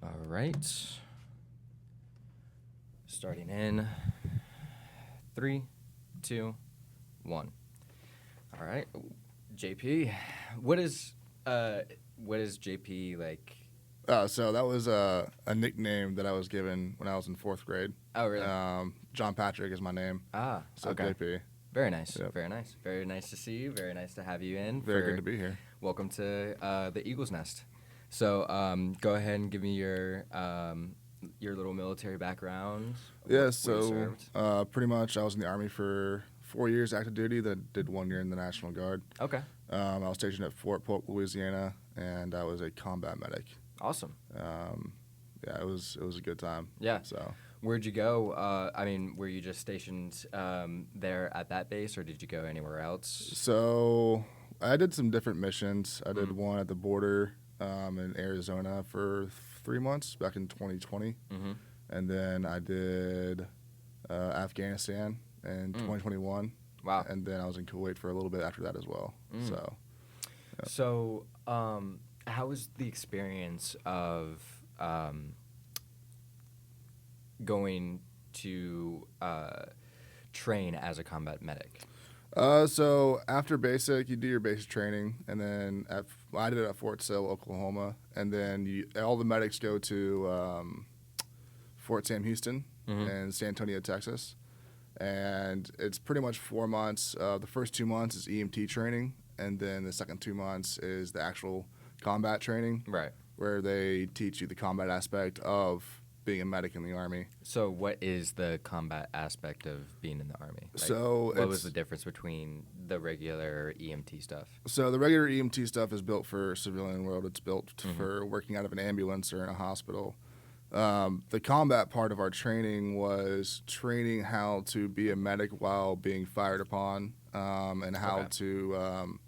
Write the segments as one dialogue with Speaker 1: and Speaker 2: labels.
Speaker 1: All right. Starting in 3, 2, 1. All right. JP, what is JP like?
Speaker 2: So that was a nickname that I was given when I was in 4th grade.
Speaker 1: Oh, really?
Speaker 2: John Patrick is my name.
Speaker 1: Ah,
Speaker 2: So
Speaker 1: okay.
Speaker 2: JP.
Speaker 1: Very nice.
Speaker 2: Yep.
Speaker 1: Very nice. Very nice to see you. Very nice to have you in.
Speaker 2: Very good to be here.
Speaker 1: Welcome to the Eagle's Nest. So go ahead and give me your little military background.
Speaker 2: Yeah, so pretty much I was in the Army for 4 years active duty, then did 1 year in the National Guard.
Speaker 1: Okay.
Speaker 2: I was stationed at Fort Polk, Louisiana, and I was a combat medic.
Speaker 1: Awesome.
Speaker 2: Yeah, it was a good time.
Speaker 1: Yeah.
Speaker 2: So
Speaker 1: where'd you go? Were you just stationed there at that base, or did you go anywhere else?
Speaker 2: So I did some different missions. I did one at the border in Arizona for 3 months back in 2020.
Speaker 1: Mm-hmm.
Speaker 2: And then I did Afghanistan in 2021.
Speaker 1: Wow.
Speaker 2: And then I was in Kuwait for a little bit after that as well. So, yeah.
Speaker 1: So, how was the experience of going to train as a combat medic?
Speaker 2: So after basic, you do your basic training, and then I did it at Fort Sill, Oklahoma, and then all the medics go to Fort Sam Houston in San Antonio, Texas, and it's pretty much 4 months. The first 2 months is EMT training, and then the second 2 months is the actual combat training,
Speaker 1: Right.
Speaker 2: where they teach you the combat aspect of being a medic in the Army.
Speaker 1: So what is the combat aspect of being in the Army? Like,
Speaker 2: So
Speaker 1: what was the difference between the regular EMT stuff?
Speaker 2: So the regular EMT stuff is built for civilian world. It's built for working out of an ambulance or in a hospital. The combat part of our training was training how to be a medic while being fired upon, and how to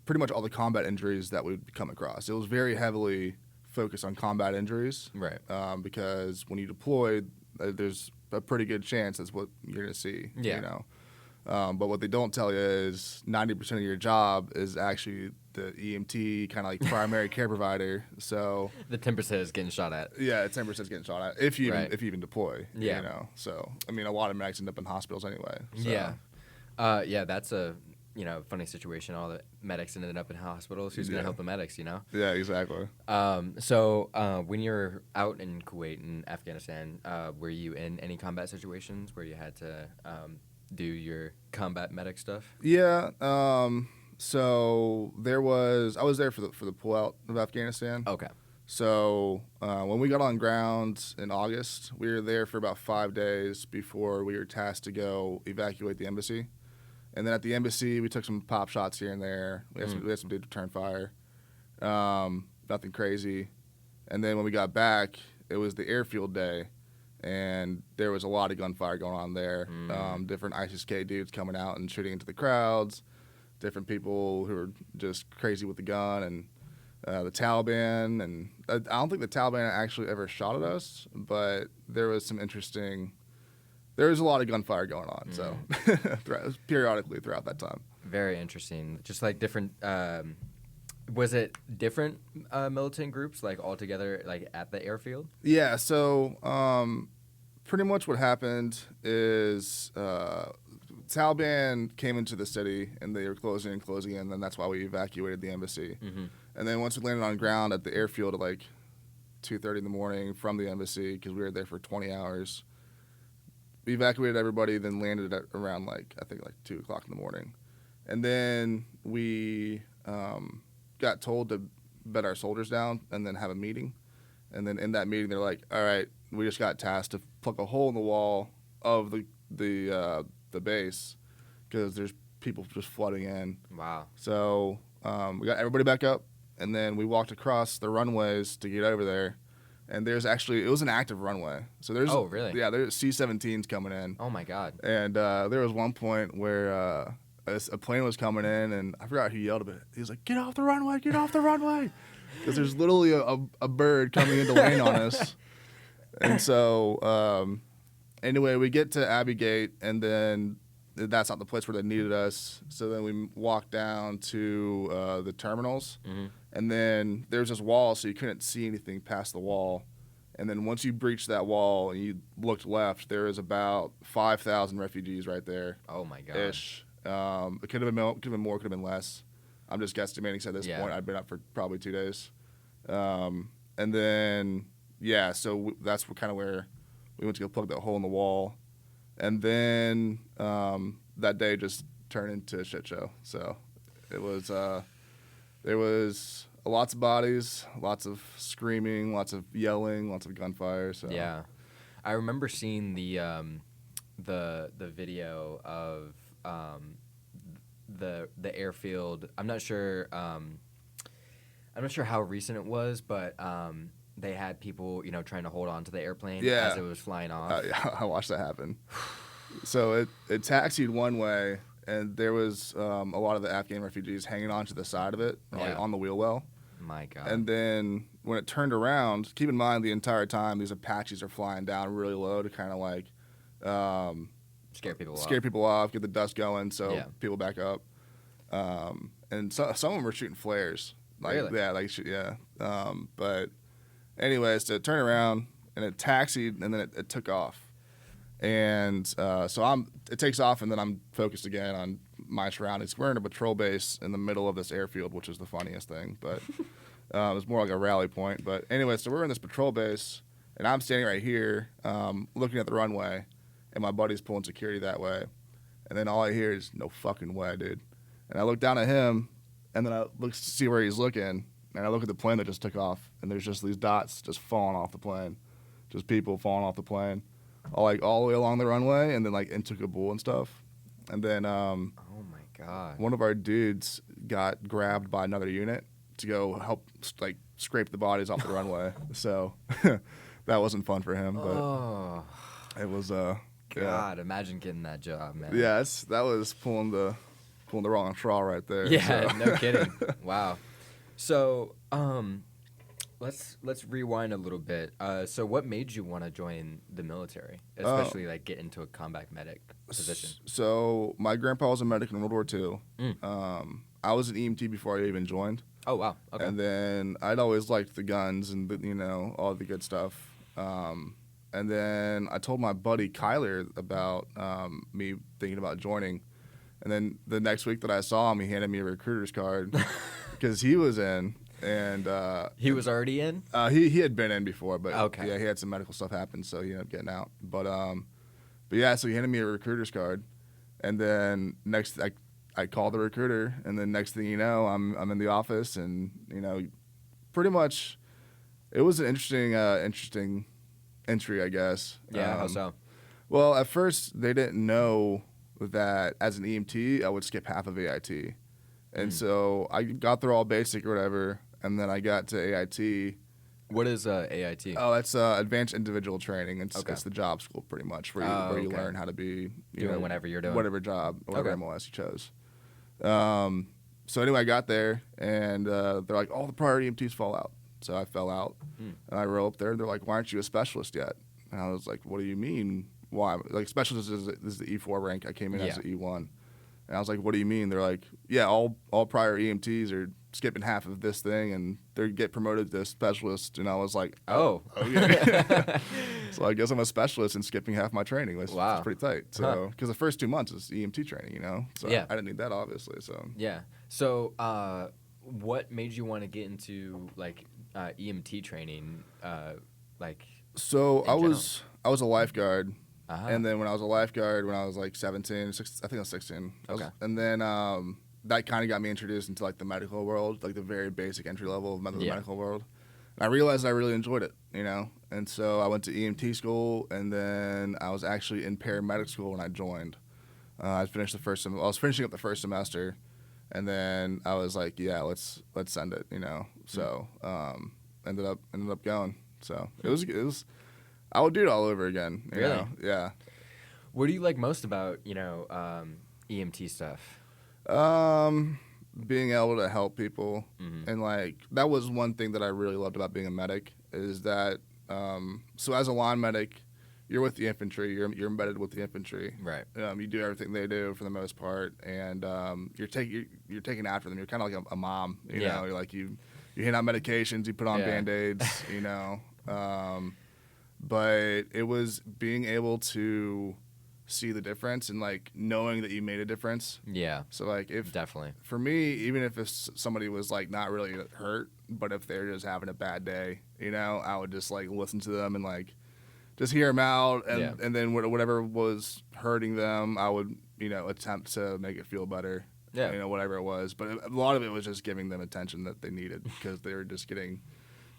Speaker 2: pretty much all the combat injuries that we'd come across. It was very heavily focused on combat injuries,
Speaker 1: Right.
Speaker 2: because when you deploy, there's a pretty good chance that's what you're going to see.
Speaker 1: Yeah.
Speaker 2: You know? But what they don't tell you is 90% of your job is actually the EMT, kind of like primary care provider. So
Speaker 1: The 10% is getting shot at.
Speaker 2: yeah, 10% is getting shot at if you
Speaker 1: Right.
Speaker 2: even deploy.
Speaker 1: Yeah.
Speaker 2: You know. So I mean, a lot of medics end up in hospitals anyway. So.
Speaker 1: Yeah. Yeah, that's a funny situation. All the medics ended up in hospitals. Who's going to help the medics,
Speaker 2: Yeah, exactly.
Speaker 1: So when you're out in Kuwait and Afghanistan, were you in any combat situations where you had to do your combat medic stuff?
Speaker 2: Yeah. So I was there for the pullout of Afghanistan.
Speaker 1: Okay.
Speaker 2: So when we got on ground in August, we were there for about 5 days before we were tasked to go evacuate the embassy. And then at the embassy, we took some pop shots here and there. We had some dude return fire. Nothing crazy. And then when we got back, it was the airfield day, and there was a lot of gunfire going on there. Different ISIS-K dudes coming out and shooting into the crowds, different people who were just crazy with the gun, and the Taliban. And I don't think the Taliban actually ever shot at us, but there was a lot of gunfire going on, so periodically throughout that time.
Speaker 1: Very interesting. Just like different. Was it different militant groups, like all together, like at the airfield?
Speaker 2: Yeah. So pretty much what happened is Taliban came into the city and they were closing in, and then that's why we evacuated the embassy. And then once we landed on ground at the airfield at like 2:30 in the morning from the embassy, because we were there for 20 hours. We evacuated everybody, then landed at around like 2 o'clock in the morning. And then we got told to bed our soldiers down and then have a meeting. And then in that meeting, they're like, all right, we just got tasked to plug a hole in the wall of the base because there's people just flooding in.
Speaker 1: Wow.
Speaker 2: So we got everybody back up, and then we walked across the runways to get over there. And it was an active runway. So
Speaker 1: Oh, really?
Speaker 2: Yeah, there's C-17s coming in.
Speaker 1: Oh, my God.
Speaker 2: And there was one point where a plane was coming in, and I forgot who yelled a bit. He was like, "Get off the runway, get off the runway." Because there's literally a bird coming into lane on us. And so anyway, we get to Abbey Gate, and then that's not the place where they needed us. So then we walked down to the terminals, And then there was this wall, so you couldn't see anything past the wall. And then once you breached that wall and you looked left, there was about 5,000 refugees right there.
Speaker 1: Oh my god.
Speaker 2: Ish. It could have been more, could have been less. I'm just guesstimating. Because at this point, I'd been up for probably 2 days. And then so that's kind of where we went to go plug that hole in the wall. And then that day just turned into a shit show. So it was there was lots of bodies, lots of screaming, lots of yelling, lots of gunfire. So
Speaker 1: yeah, I remember seeing the video of the airfield. I'm not sure how recent it was, but they had people trying to hold on to the airplane as it was flying off.
Speaker 2: Yeah, I watched that happen. So it taxied one way, and there was a lot of the Afghan refugees hanging onto the side of it, like on the wheel well.
Speaker 1: My God.
Speaker 2: And then when it turned around, keep in mind the entire time these Apaches are flying down really low to kind of like
Speaker 1: scare people
Speaker 2: off, get the dust going so people back up. And some of them were shooting flares.
Speaker 1: Really?
Speaker 2: Yeah. But anyways, to turn around, and it taxied, and then it took off. And so it takes off, and then I'm focused again on my surroundings. We're in a patrol base in the middle of this airfield, which is the funniest thing, but it was more like a rally point. But anyway, so we're in this patrol base, and I'm standing right here looking at the runway, and my buddy's pulling security that way. And then all I hear is, "No fucking way, dude." And I look down at him, and then I look to see where he's looking, and I look at the plane that just took off, and there's just these dots just falling off the plane, just people falling off the plane. All the way along the runway, and then into Kabul and stuff. And then
Speaker 1: oh my God,
Speaker 2: one of our dudes got grabbed by another unit to go help scrape the bodies off the runway. So that wasn't fun for him, but it was
Speaker 1: God, imagine getting that job, man.
Speaker 2: Yeah, that was pulling the wrong straw right there.
Speaker 1: Yeah,
Speaker 2: so.
Speaker 1: No kidding. Wow. So let's rewind a little bit. So what made you want to join the military, especially get into a combat medic position?
Speaker 2: So my grandpa was a medic in World War II. I was an EMT before I even joined.
Speaker 1: Oh wow. Okay.
Speaker 2: And then I'd always liked the guns and all the good stuff. And then I told my buddy Kyler about me thinking about joining. And then the next week that I saw him, he handed me a recruiter's card because he was in. And
Speaker 1: he was already in?
Speaker 2: He had been in before, but
Speaker 1: okay.
Speaker 2: Yeah, he had some medical stuff happen, so he ended up getting out. But yeah, so he handed me a recruiter's card, and then next I called the recruiter, and then next thing you know, I'm in the office, and pretty much it was an interesting entry, I guess.
Speaker 1: Yeah, how so?
Speaker 2: Well, at first they didn't know that as an EMT I would skip half of AIT, and so I got through all basic or whatever. And then I got to AIT.
Speaker 1: What is AIT?
Speaker 2: Oh, it's Advanced Individual Training. It's the job school pretty much where you learn how to be
Speaker 1: doing whatever you're doing,
Speaker 2: whatever job, whatever MLS you chose. So anyway, I got there, and they're like, all the prior EMTs fall out. So I fell out, and I rolled up there. They're like, why aren't you a specialist yet? And I was like, what do you mean? Why? Specialist is the E4 rank. I came in as an E1. And I was like, what do you mean? They're like, yeah, all prior EMTs are skipping half of this thing, and they get promoted to specialist. And I was like,
Speaker 1: oh.
Speaker 2: Okay. So I guess I'm a specialist in skipping half my training.
Speaker 1: Wow.
Speaker 2: It's pretty tight. So because the first 2 months is EMT training, So I didn't need that, obviously. So
Speaker 1: yeah. So what made you want to get into EMT training?
Speaker 2: So I was a lifeguard.
Speaker 1: Uh-huh.
Speaker 2: And then when I was a lifeguard, when I was 17, I think I was 16.
Speaker 1: Okay.
Speaker 2: And then that kind of got me introduced into the medical world, the very basic entry level of the medical world. And I realized I really enjoyed it, And so I went to EMT school, and then I was actually in paramedic school when I joined. I was finishing up the first semester, and then I was like, yeah, let's send it, So ended up going. So it was. I would do it all over again. You
Speaker 1: really?
Speaker 2: know? Yeah.
Speaker 1: What do you like most about EMT stuff?
Speaker 2: Being able to help people, and that was one thing that I really loved about being a medic is that. So as a line medic, you're with the infantry. You're embedded with the infantry.
Speaker 1: Right.
Speaker 2: You do everything they do for the most part, and you're taking after them. You're kind of like a mom. You know, you're you hand out medications, you put on Band-Aids, you know. But it was being able to see the difference and like knowing that you made a difference.
Speaker 1: Yeah.
Speaker 2: So like if
Speaker 1: definitely
Speaker 2: for me, even if somebody was like not really hurt, but if they're just having a bad day, you know, I would just like listen to them and like just hear them out, and then whatever was hurting them, I would, you know, attempt to make it feel better.
Speaker 1: Yeah.
Speaker 2: You know, whatever it was. But a lot of it was just giving them attention that they needed because they were just getting,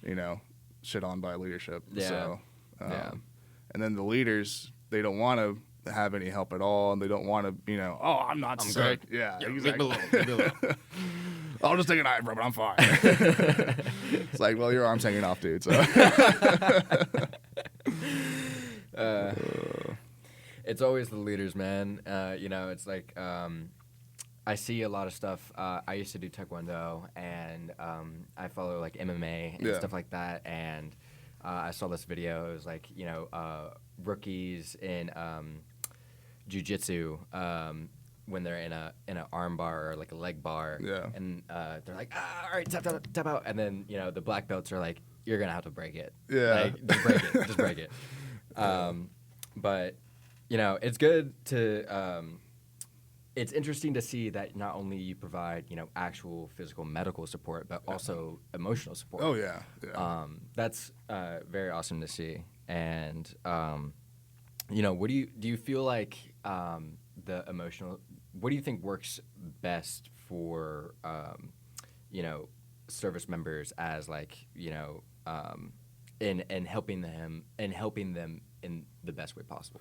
Speaker 2: you know, shit on by leadership.
Speaker 1: Yeah.
Speaker 2: So, and then the leaders, they don't want to have any help at all, and they don't want to, you know, oh, I'm not sick.
Speaker 1: Good.
Speaker 2: Yeah,
Speaker 1: exactly.
Speaker 2: Make me alone. I'll just take an ibuprofen, but I'm fine. It's like, well, your arm's hanging off, dude. So.
Speaker 1: It's always the leaders, man. You know, it's like I see a lot of stuff. I used to do Taekwondo, and I follow like MMA and stuff like that. And I saw this video. It was like, you know, rookies in jiu-jitsu when they're in an arm bar or like a leg bar, and they're like, all right, tap out, and then, you know, the black belts are like, you're gonna have to break it, like, just break it. But you know, it's good to it's interesting to see that not only you provide, you know, actual physical medical support, but also emotional support.
Speaker 2: Oh yeah.
Speaker 1: That's very awesome to see. And you know, what do you feel like the emotional? What do you think works best for you know, service members as like, you know, in helping them in the best way possible?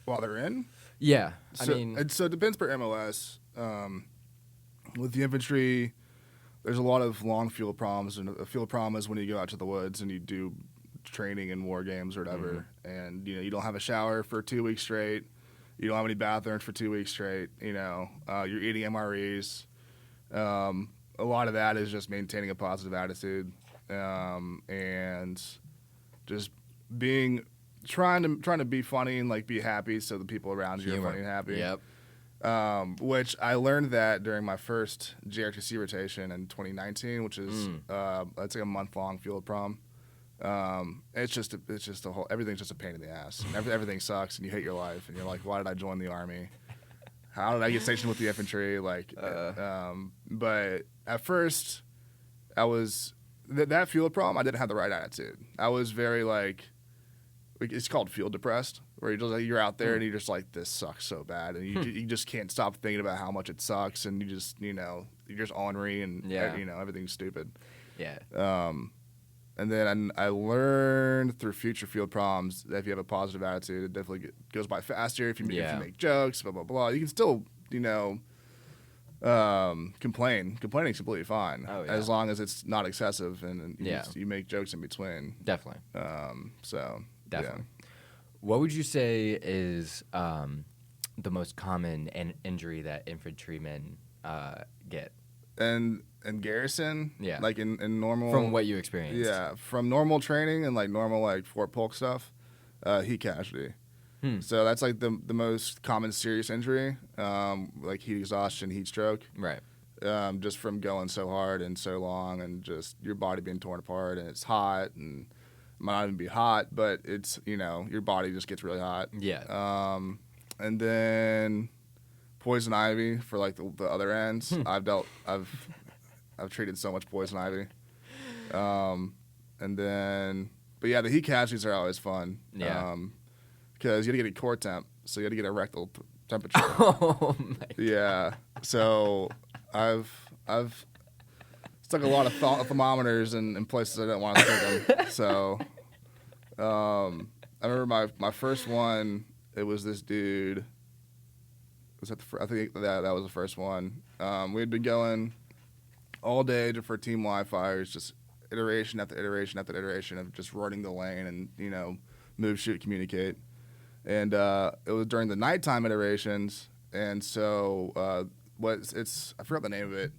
Speaker 2: While they're in.
Speaker 1: Yeah,
Speaker 2: So it depends per MOS. With the infantry, there's a lot of long field problems, and a field problem is when you go out to the woods and you do training in war games or whatever, and you know, you don't have a shower for 2 weeks straight, you don't have any bathrooms for 2 weeks straight, you know, you're eating MREs. A lot of that is just maintaining a positive attitude, and just trying to be funny and like be happy, so the people around you are funny and happy.
Speaker 1: Yep.
Speaker 2: Which I learned that during my first JRTC rotation in 2019, which is it's like a month-long field prom. It's just a whole, everything's just a pain in the ass. Everything sucks, and you hate your life, and you're like, why did I join the army? How did I get stationed with the infantry? Like, but at first, I was that field prom. I didn't have the right attitude. I was very like it's called field depressed, where you're just like, you're out there and you're just like, this sucks so bad, and you just can't stop thinking about how much it sucks, and you just, you know, you're just ornery, and you know, everything's stupid.
Speaker 1: Yeah.
Speaker 2: And then I learned through future field proms that if you have a positive attitude, it definitely goes by faster. If you make jokes, blah blah blah, you can still, you know, complain. Complaining's completely fine, as long as it's not excessive, and you make jokes in between.
Speaker 1: Definitely.
Speaker 2: So.
Speaker 1: Definitely. Yeah. What would you say is the most common injury that infantrymen get?
Speaker 2: And garrison, like in normal.
Speaker 1: From what you experienced.
Speaker 2: Yeah, from normal training and like normal like Fort Polk stuff, heat casualty. So that's like the most common serious injury, like heat exhaustion, heat stroke.
Speaker 1: Right.
Speaker 2: Just from going so hard and so long, and just your body being torn apart, and it's hot, and might not even be hot, but it's, you know, your body just gets really hot.
Speaker 1: Yeah.
Speaker 2: And then poison ivy for like the other ends. I've treated so much poison ivy. And then, but yeah, the heat casualties are always fun.
Speaker 1: Yeah.
Speaker 2: Because you got to get a core temp, so you got to get a rectal temperature.
Speaker 1: Oh my God.
Speaker 2: Yeah. So I've stuck a lot of thermometers in places I didn't want to stick them. So I remember my first one. It was this dude. I think that was the first one. We had been going all day for team live fires, just iteration after iteration after iteration of just running the lane and, you know, move, shoot, communicate. And it was during the nighttime iterations, and so I forgot the name of it.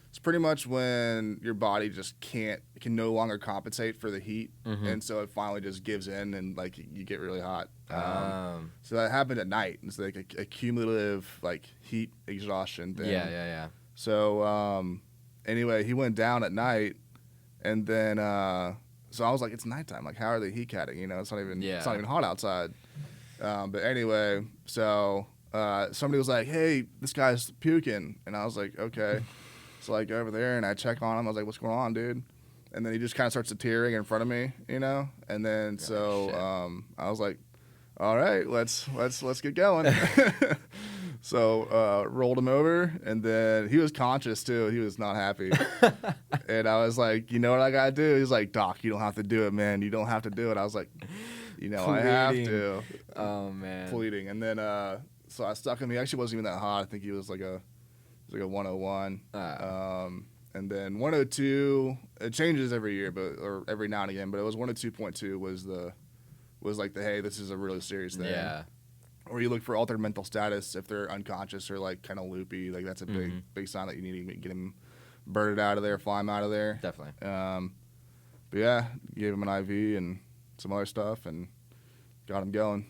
Speaker 2: It's pretty much when your body just can no longer compensate for the heat, and so it finally just gives in, and like you get really hot. So that happened at night. It's like a cumulative like heat exhaustion thing.
Speaker 1: Yeah.
Speaker 2: So Anyway, he went down at night, and then so I was like, it's nighttime. Like, how are they heat catting? You know, it's not even hot outside. But anyway, so somebody was like, hey, this guy's puking, and I was like, okay. So I go over there and I check on him. I was like, what's going on, dude? And then he just kind of starts to tearing in front of me, you know. And then I was like, all right, let's get going. So rolled him over, and then he was conscious too. He was not happy. And I was like, you know what I gotta do? He's like, Doc, you don't have to do it, man. You don't have to do it. I was like, you know, pleading. I have to.
Speaker 1: Oh man.
Speaker 2: Pleading. And then so I stuck him. He actually wasn't even that hot. I think he was like a 101. And then 102. It changes every year, or every now and again. But it was 102.2 was like the, hey, this is a really serious thing.
Speaker 1: Yeah.
Speaker 2: Or you look for altered mental status if they're unconscious or like kind of loopy. Like that's a big sign that you need to get him birded out of there, fly him out of there.
Speaker 1: Definitely.
Speaker 2: But yeah, gave him an IV and some other stuff and got him going.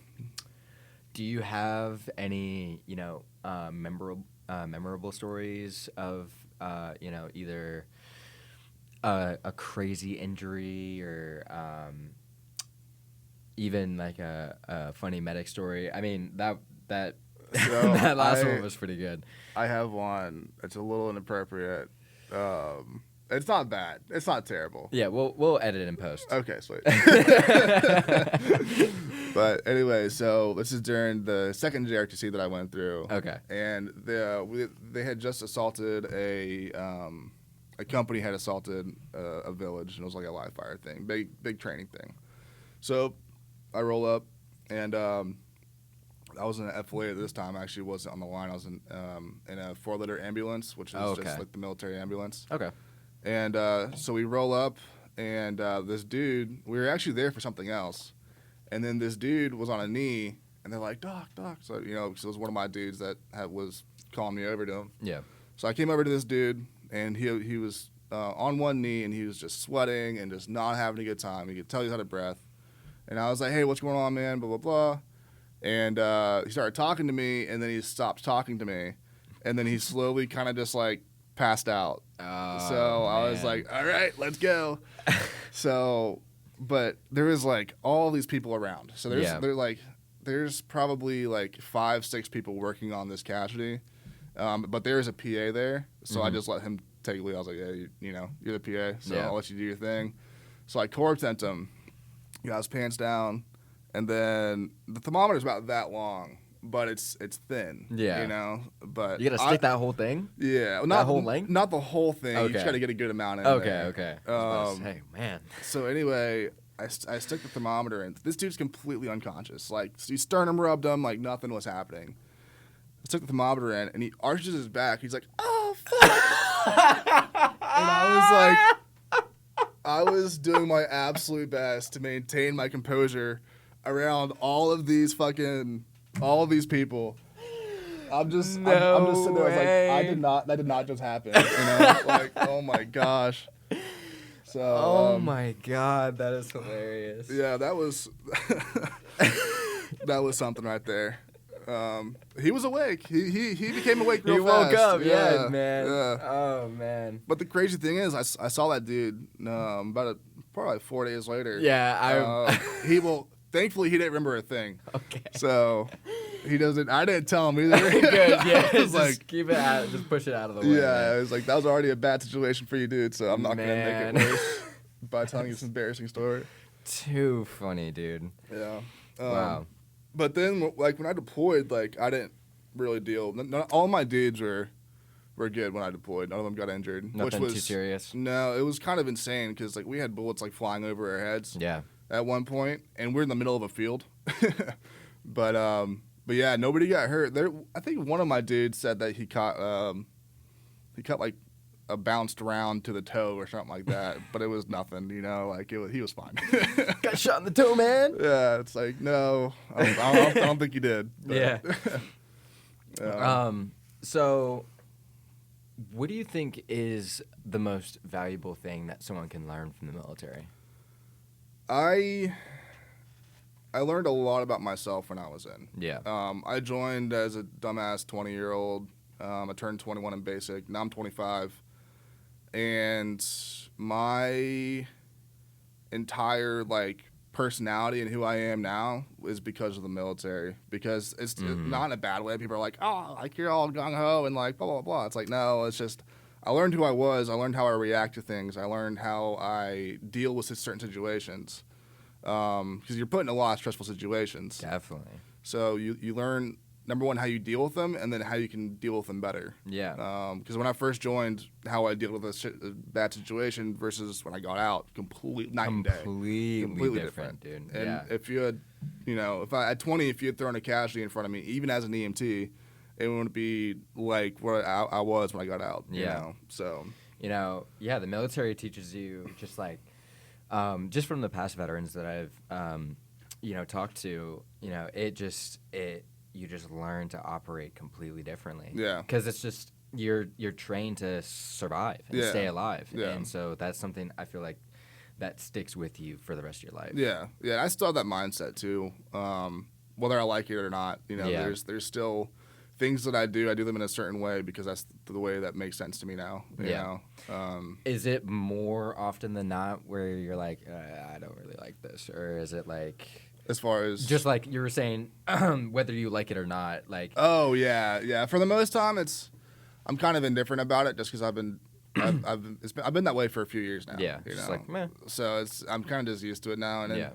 Speaker 1: Do you have any, you know, memorable stories of, you know, either a crazy injury or even like a funny medic story? I mean, that that last one was pretty good.
Speaker 2: I have one. It's a little inappropriate. It's not bad. It's not terrible.
Speaker 1: Yeah, we'll edit it in post.
Speaker 2: Okay, sweet. But anyway, so this is during the second JRTC that I went through.
Speaker 1: Okay.
Speaker 2: And they had just assaulted a company had assaulted a village, and it was like a live fire thing, big training thing. So I roll up, and I was in an FLA at this time. I actually wasn't on the line. I was in a 4-liter ambulance, which is just like the military ambulance.
Speaker 1: Okay.
Speaker 2: And so we roll up, and this dude, we were actually there for something else. And then this dude was on a knee, and they're like, Doc. So, you know, because it was one of my dudes that was calling me over to him.
Speaker 1: Yeah.
Speaker 2: So I came over to this dude, and he was on one knee, and he was just sweating and just not having a good time. You could tell he was out of breath. And I was like, hey, what's going on, man, blah, blah, blah. And he started talking to me, and then he stopped talking to me. And then he slowly kind of just, like, passed out.
Speaker 1: Oh,
Speaker 2: so I was like, all right, let's go. So, but there was, like, all these people around. So there's probably, like, 5-6 people working on this casualty. But there was a PA there. So I just let him take the lead. I was like, hey, you know, you're the PA, so I'll let you do your thing. So I corpse sent him. Got his pants down, and then the thermometer's about that long, but it's thin. Yeah, you know. But
Speaker 1: you gotta stick that whole thing.
Speaker 2: Yeah,
Speaker 1: not that whole length.
Speaker 2: Not the whole thing. Okay. You just gotta get a good amount in there.
Speaker 1: Okay. Hey, man.
Speaker 2: So anyway, I stick the thermometer in. This dude's completely unconscious. Like, he sternum rubbed him, like nothing was happening. I stuck the thermometer in, and he arches his back. He's like, oh fuck. And I was like, I was doing my absolute best to maintain my composure around all of these people. I'm just sitting there. I was like, that did not just happen. You know, like, oh my gosh. So.
Speaker 1: Oh my God, that is hilarious.
Speaker 2: Yeah, that was something right there. He was awake. He became awake real fast.
Speaker 1: He woke up, yeah, man. Yeah. Oh, man.
Speaker 2: But the crazy thing is, I saw that dude probably 4 days later.
Speaker 1: Yeah,
Speaker 2: thankfully, he didn't remember a thing.
Speaker 1: Okay.
Speaker 2: So, he doesn't. I didn't tell him either.
Speaker 1: Good, yeah. Just keep it out. Just push it out of the way.
Speaker 2: Yeah, it was like, that was already a bad situation for you, dude, so I'm not going to make it worse by telling you this embarrassing story.
Speaker 1: Too funny, dude.
Speaker 2: Yeah.
Speaker 1: Wow.
Speaker 2: But then, like, when I deployed, like, I didn't really deal. All my dudes were good when I deployed. None of them got injured.
Speaker 1: Nothing too serious?
Speaker 2: No, it was kind of insane because, like, we had bullets, like, flying over our heads.
Speaker 1: Yeah.
Speaker 2: At one point, and we're in the middle of a field. But yeah, nobody got hurt. I think one of my dudes said that he caught like, a bounced round to the toe or something like that, but it was nothing, you know, like he was fine.
Speaker 1: Got shot in the toe, man.
Speaker 2: Yeah, it's like, no, I don't think you did. But.
Speaker 1: Yeah. So what do you think is the most valuable thing that someone can learn from the military?
Speaker 2: I learned a lot about myself when I was in.
Speaker 1: Yeah.
Speaker 2: I joined as a dumbass 20-year-old. I turned 21 in basic. Now I'm 25. and my entire like personality and who I am now is because of the military. Because it's not in a bad way. People are like, oh, like you're all gung ho and like blah blah blah. It's like no, it's just I learned who I was. I learned how I react to things. I learned how I deal with certain situations. Because you're put in a lot of stressful situations.
Speaker 1: Definitely.
Speaker 2: So you learn, number one, how you deal with them, and then how you can deal with them better.
Speaker 1: Yeah.
Speaker 2: Because when I first joined, how I deal with a bad situation versus when I got out, night and day.
Speaker 1: Completely different, dude.
Speaker 2: And
Speaker 1: yeah.
Speaker 2: if you had, at 20, if you had thrown a casualty in front of me, even as an EMT, it wouldn't be like what I was when I got out. So.
Speaker 1: The military teaches you just like, just from the past veterans that I've, talked to, you just learn to operate completely differently.
Speaker 2: Yeah.
Speaker 1: Because it's just you're trained to survive and stay alive, and so that's something I feel like that sticks with you for the rest of your life.
Speaker 2: Yeah. I still have that mindset too. Whether I like it or not, there's still things that I do them in a certain way because that's the way that makes sense to me now. You know?
Speaker 1: Is it more often than not where you're like, I don't really like this, or is it like?
Speaker 2: As far as
Speaker 1: just like you were saying, whether you like it or not, like.
Speaker 2: Oh yeah. For the most time, I'm kind of indifferent about it, just because I've been that way for a few years now.
Speaker 1: Yeah. It's like meh.
Speaker 2: So I'm kind of just used to it now, and then,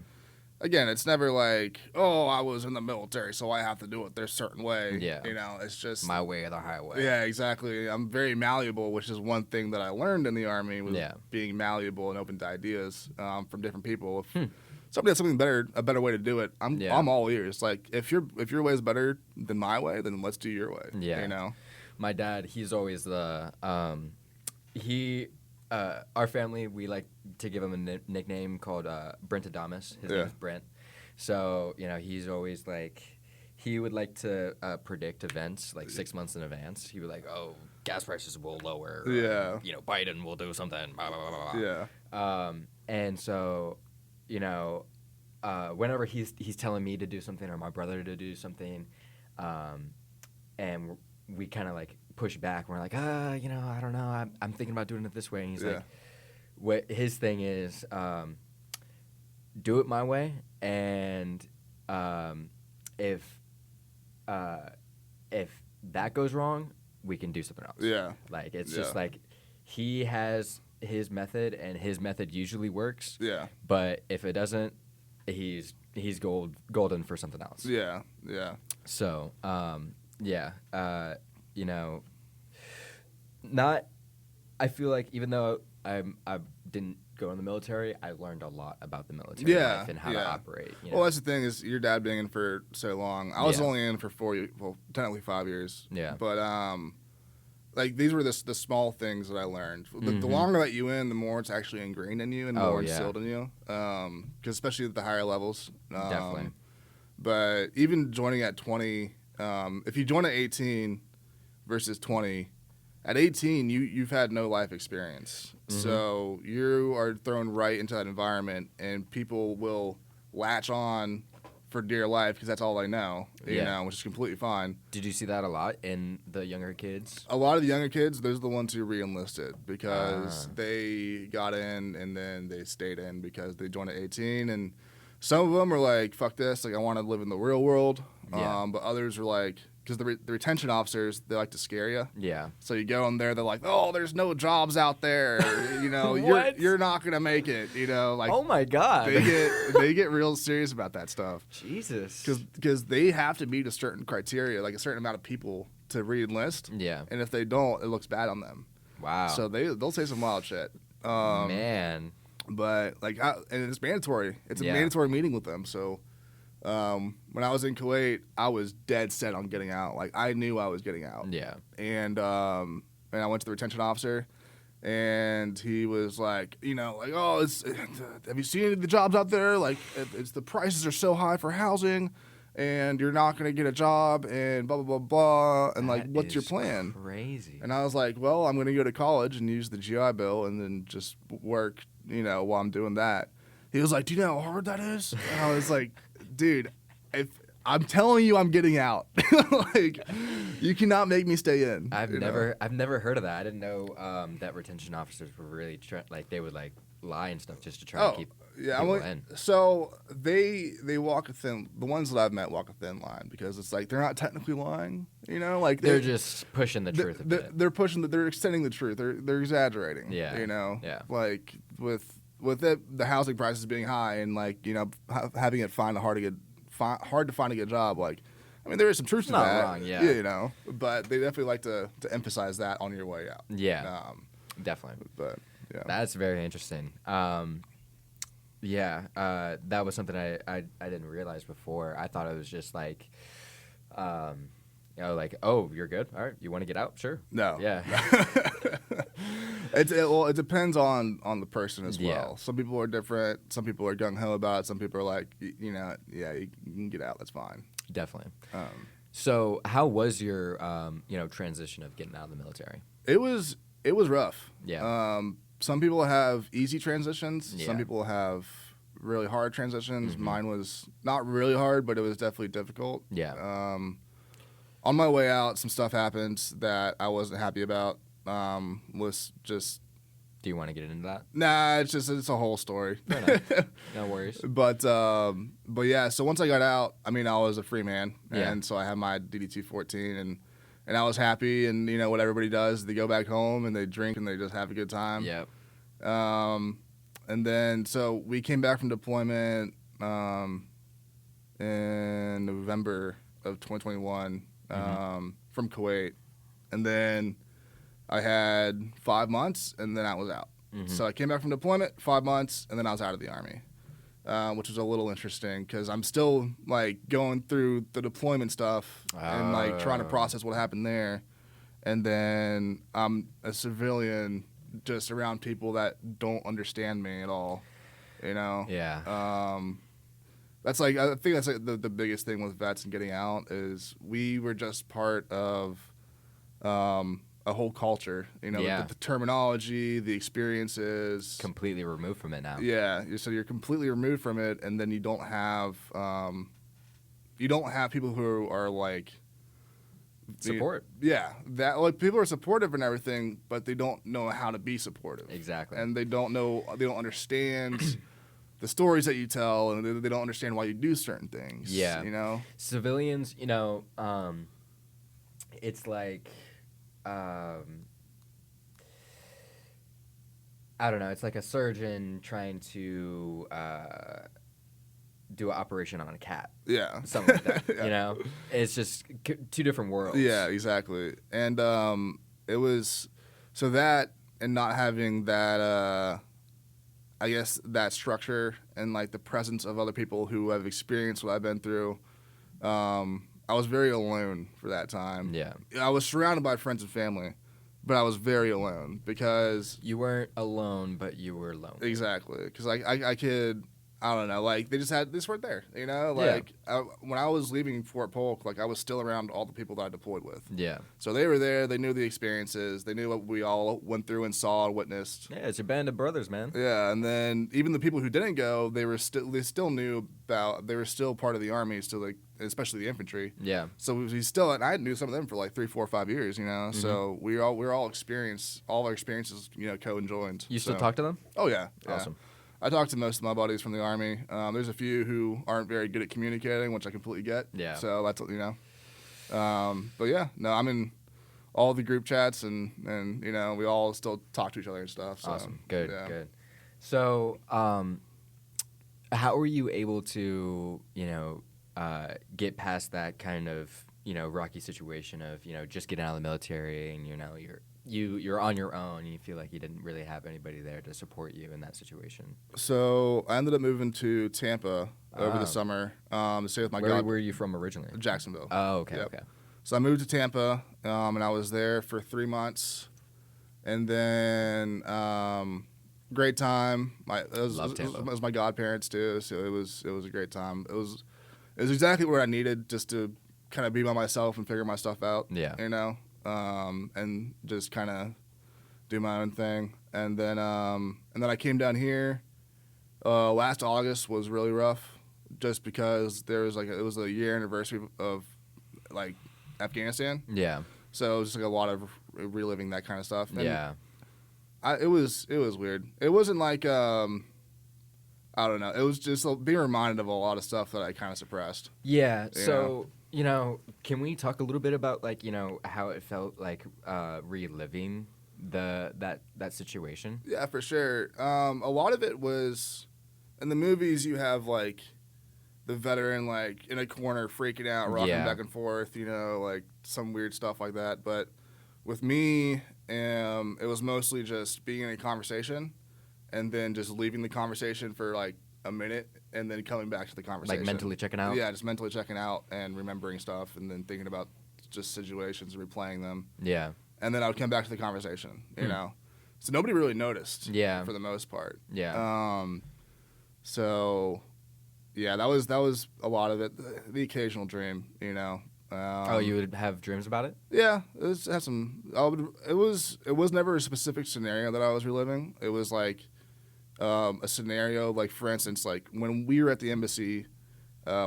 Speaker 2: again, it's never like, oh, I was in the military, so I have to do it their certain way.
Speaker 1: Yeah.
Speaker 2: It's just
Speaker 1: my way or the highway.
Speaker 2: Yeah, exactly. I'm very malleable, which is one thing that I learned in the Army was being malleable and open to ideas from different people. If somebody has a better way to do it, I'm all ears. Like if your way is better than my way, then let's do your way.
Speaker 1: Yeah. My dad, he's always the our family, we like to give him a nickname called Brent Adamus. His name is Brent. So, he's always like, he would like to predict events like 6 months in advance. He would like, oh, gas prices will lower. Or, Biden will do something. Blah, blah, blah, blah.
Speaker 2: Yeah.
Speaker 1: And so, whenever he's telling me to do something or my brother to do something, and we kind of like push back. We're like, I don't know. I'm thinking about doing it this way. And he's like, what his thing is, do it my way. And if that goes wrong, we can do something else.
Speaker 2: Yeah.
Speaker 1: Like it's just like he has his method, and his method usually works.
Speaker 2: Yeah.
Speaker 1: But if it doesn't, he's golden for something else.
Speaker 2: Yeah.
Speaker 1: So not. I feel like even though I didn't go in the military, I learned a lot about the military life and how to operate.
Speaker 2: Well, that's the thing is your dad being in for so long. I was only in for 4 years, technically 5 years.
Speaker 1: Yeah.
Speaker 2: But like these were the small things that I learned. The longer that you in, the more it's actually ingrained in you and more instilled in you. Because especially at the higher levels.
Speaker 1: Definitely.
Speaker 2: But even joining at 20, if you join at 18 versus 20. At 18, you've had no life experience. So you are thrown right into that environment, and people will latch on for dear life because that's all they know, which is completely fine.
Speaker 1: Did you see that a lot in the younger kids?
Speaker 2: A lot of the younger kids, those are the ones who re-enlisted because they got in and then they stayed in because they joined at 18. And some of them are like, fuck this, like I want to live in the real world. But others are like, because the retention officers, they like to scare you. Yeah. So you go in there, they're like, oh, there's no jobs out there. You're not going to make it. Like,
Speaker 1: oh, my God.
Speaker 2: They get real serious about that stuff.
Speaker 1: Jesus.
Speaker 2: Because they have to meet a certain criteria, like a certain amount of people to re-enlist. Yeah. And if they don't, it looks bad on them. Wow. So they'll say some wild shit. Man. But, and it's mandatory. It's a mandatory meeting with them, so... when I was in Kuwait, I was dead set on getting out. Like I knew I was getting out. Yeah. And I went to the retention officer, and he was like, oh, have you seen any of the jobs out there? Like, it's the prices are so high for housing, and you're not gonna get a job, and blah blah blah blah. And like, what's your plan? Crazy. And I was like, well, I'm gonna go to college and use the GI Bill, and then just work, while I'm doing that. He was like, do you know how hard that is? And I was like, dude, if I'm telling you, I'm getting out. Like, you cannot make me stay in.
Speaker 1: I've never heard of that. I didn't know that retention officers were really they would like lie and stuff just to try to keep people in.
Speaker 2: So they walk a thin. The ones that I've met walk a thin line because it's like they're not technically lying. Like
Speaker 1: they're just pushing the truth.
Speaker 2: They're pushing. They're extending the truth. They're exaggerating.
Speaker 1: Yeah.
Speaker 2: Yeah. Like with the housing prices being high and like having it hard to find a good job. Like, I mean, there is some truth to that.
Speaker 1: Not wrong. Yeah.
Speaker 2: But they definitely like to emphasize that on your way out.
Speaker 1: Yeah. Definitely.
Speaker 2: But yeah.
Speaker 1: That's very interesting. Yeah, that was something I didn't realize before. I thought it was just like, like, oh, you're good. All right, you want to get out? Sure.
Speaker 2: No.
Speaker 1: Yeah.
Speaker 2: It depends on the person as well.
Speaker 1: Yeah.
Speaker 2: Some people are different. Some people are gung ho about it. Some people are like, yeah, you can get out. That's fine.
Speaker 1: Definitely. So, how was your transition of getting out of the military?
Speaker 2: It was rough.
Speaker 1: Yeah.
Speaker 2: Some people have easy transitions.
Speaker 1: Yeah.
Speaker 2: Some people have really hard transitions.
Speaker 1: Mm-hmm.
Speaker 2: Mine was not really hard, but it was definitely difficult.
Speaker 1: Yeah.
Speaker 2: On my way out, some stuff happened that I wasn't happy about. Was just.
Speaker 1: Do you want to get into that?
Speaker 2: Nah, it's a whole story.
Speaker 1: Fair enough. No worries.
Speaker 2: But yeah. So once I got out, I mean, I was a free man,
Speaker 1: Yeah.
Speaker 2: and so I had my DD-214 and I was happy, and what everybody does, they go back home and they drink and they just have a good time.
Speaker 1: Yep.
Speaker 2: And then so we came back from deployment in November of 2021 from Kuwait, and then I had 5 months, and then I was out.
Speaker 1: Mm-hmm.
Speaker 2: So I came back from deployment, 5 months, and then I was out of the Army. Which was a little interesting because I'm still like going through the deployment stuff and like trying to process what happened there, and then I'm a civilian just around people that don't understand me at all,
Speaker 1: Yeah.
Speaker 2: That's like I think that's like the biggest thing with vets and getting out is we were just part of a whole culture,
Speaker 1: Yeah.
Speaker 2: the terminology, the experiences.
Speaker 1: Completely removed from it now.
Speaker 2: Yeah, so you're completely removed from it, and then you don't have people who are like
Speaker 1: Support.
Speaker 2: That like people are supportive and everything, but they don't know how to be supportive.
Speaker 1: Exactly.
Speaker 2: And they don't understand the stories that you tell, and they don't understand why you do certain things.
Speaker 1: Yeah. Civilians, it's like. I don't know. It's like a surgeon trying to do an operation on a cat.
Speaker 2: Yeah.
Speaker 1: Something like that.
Speaker 2: Yeah.
Speaker 1: It's just two different worlds.
Speaker 2: Yeah, exactly. And it was so that and not having that, I guess, that structure and like the presence of other people who have experienced what I've been through. I was very alone for that time.
Speaker 1: Yeah.
Speaker 2: I was surrounded by friends and family, but I was very alone because...
Speaker 1: You weren't alone, but you were alone.
Speaker 2: Exactly. Because I could... I don't know. Like, they just weren't there, Like, when I was leaving Fort Polk, like, I was still around all the people that I deployed with.
Speaker 1: Yeah.
Speaker 2: So they were there. They knew the experiences. They knew what we all went through and saw and witnessed.
Speaker 1: Yeah, it's your band of brothers, man.
Speaker 2: Yeah, and then even the people who didn't go, they still knew about... They were still part of the Army, still, like, especially the infantry.
Speaker 1: Yeah.
Speaker 2: So we still... And I knew some of them for, like, 3, 4, 5 years,
Speaker 1: Mm-hmm.
Speaker 2: So we were all experienced... All of our experiences, co-enjoined.
Speaker 1: You still talk to them?
Speaker 2: Oh, yeah.
Speaker 1: Awesome.
Speaker 2: I talk to most of my buddies from the Army. There's a few who aren't very good at communicating, which I completely get.
Speaker 1: Yeah.
Speaker 2: So that's, but yeah, no, I'm in all the group chats and we all still talk to each other and stuff. So,
Speaker 1: awesome. Good,
Speaker 2: yeah.
Speaker 1: good. So, how were you able to, get past that kind of, rocky situation of, just getting out of the military and, you're on your own and you feel like you didn't really have anybody there to support you in that situation?
Speaker 2: So I ended up moving to Tampa over the summer to stay with my
Speaker 1: Where were you from originally?
Speaker 2: Jacksonville.
Speaker 1: Oh, okay,
Speaker 2: Yep.
Speaker 1: okay.
Speaker 2: So I moved to Tampa, and I was there for 3 months, and then great time. It was my godparents too, so it was a great time. It was exactly what I needed just to kind of be by myself and figure my stuff out.
Speaker 1: Yeah.
Speaker 2: And just kind of do my own thing. And then I came down here. Last August was really rough. just because there was like it was a year anniversary of like Afghanistan.
Speaker 1: Yeah.
Speaker 2: So it was just like a lot of reliving that kind of stuff. And
Speaker 1: Yeah.
Speaker 2: it was weird. It wasn't like I don't know. It was just being reminded of a lot of stuff that I kind of suppressed.
Speaker 1: Yeah.
Speaker 2: You
Speaker 1: So, can we talk a little bit about like, how it felt like reliving that situation?
Speaker 2: Yeah, for sure. A lot of it was in the movies. You have like the veteran like in a corner freaking out, rocking back and forth. Like some weird stuff like that. But with me, it was mostly just being in a conversation, and then just leaving the conversation for like a minute, and then coming back to the conversation.
Speaker 1: Like mentally checking out?
Speaker 2: Yeah, just mentally checking out and remembering stuff, and then thinking about just situations and replaying them.
Speaker 1: Yeah.
Speaker 2: And then I would come back to the conversation, So nobody really noticed.
Speaker 1: Yeah.
Speaker 2: For the most part.
Speaker 1: Yeah.
Speaker 2: So, yeah, that was a lot of it. The occasional dream,
Speaker 1: You would have dreams about it?
Speaker 2: Yeah, it was never a specific scenario that I was reliving. It was like a scenario, like for instance, like when we were at the embassy,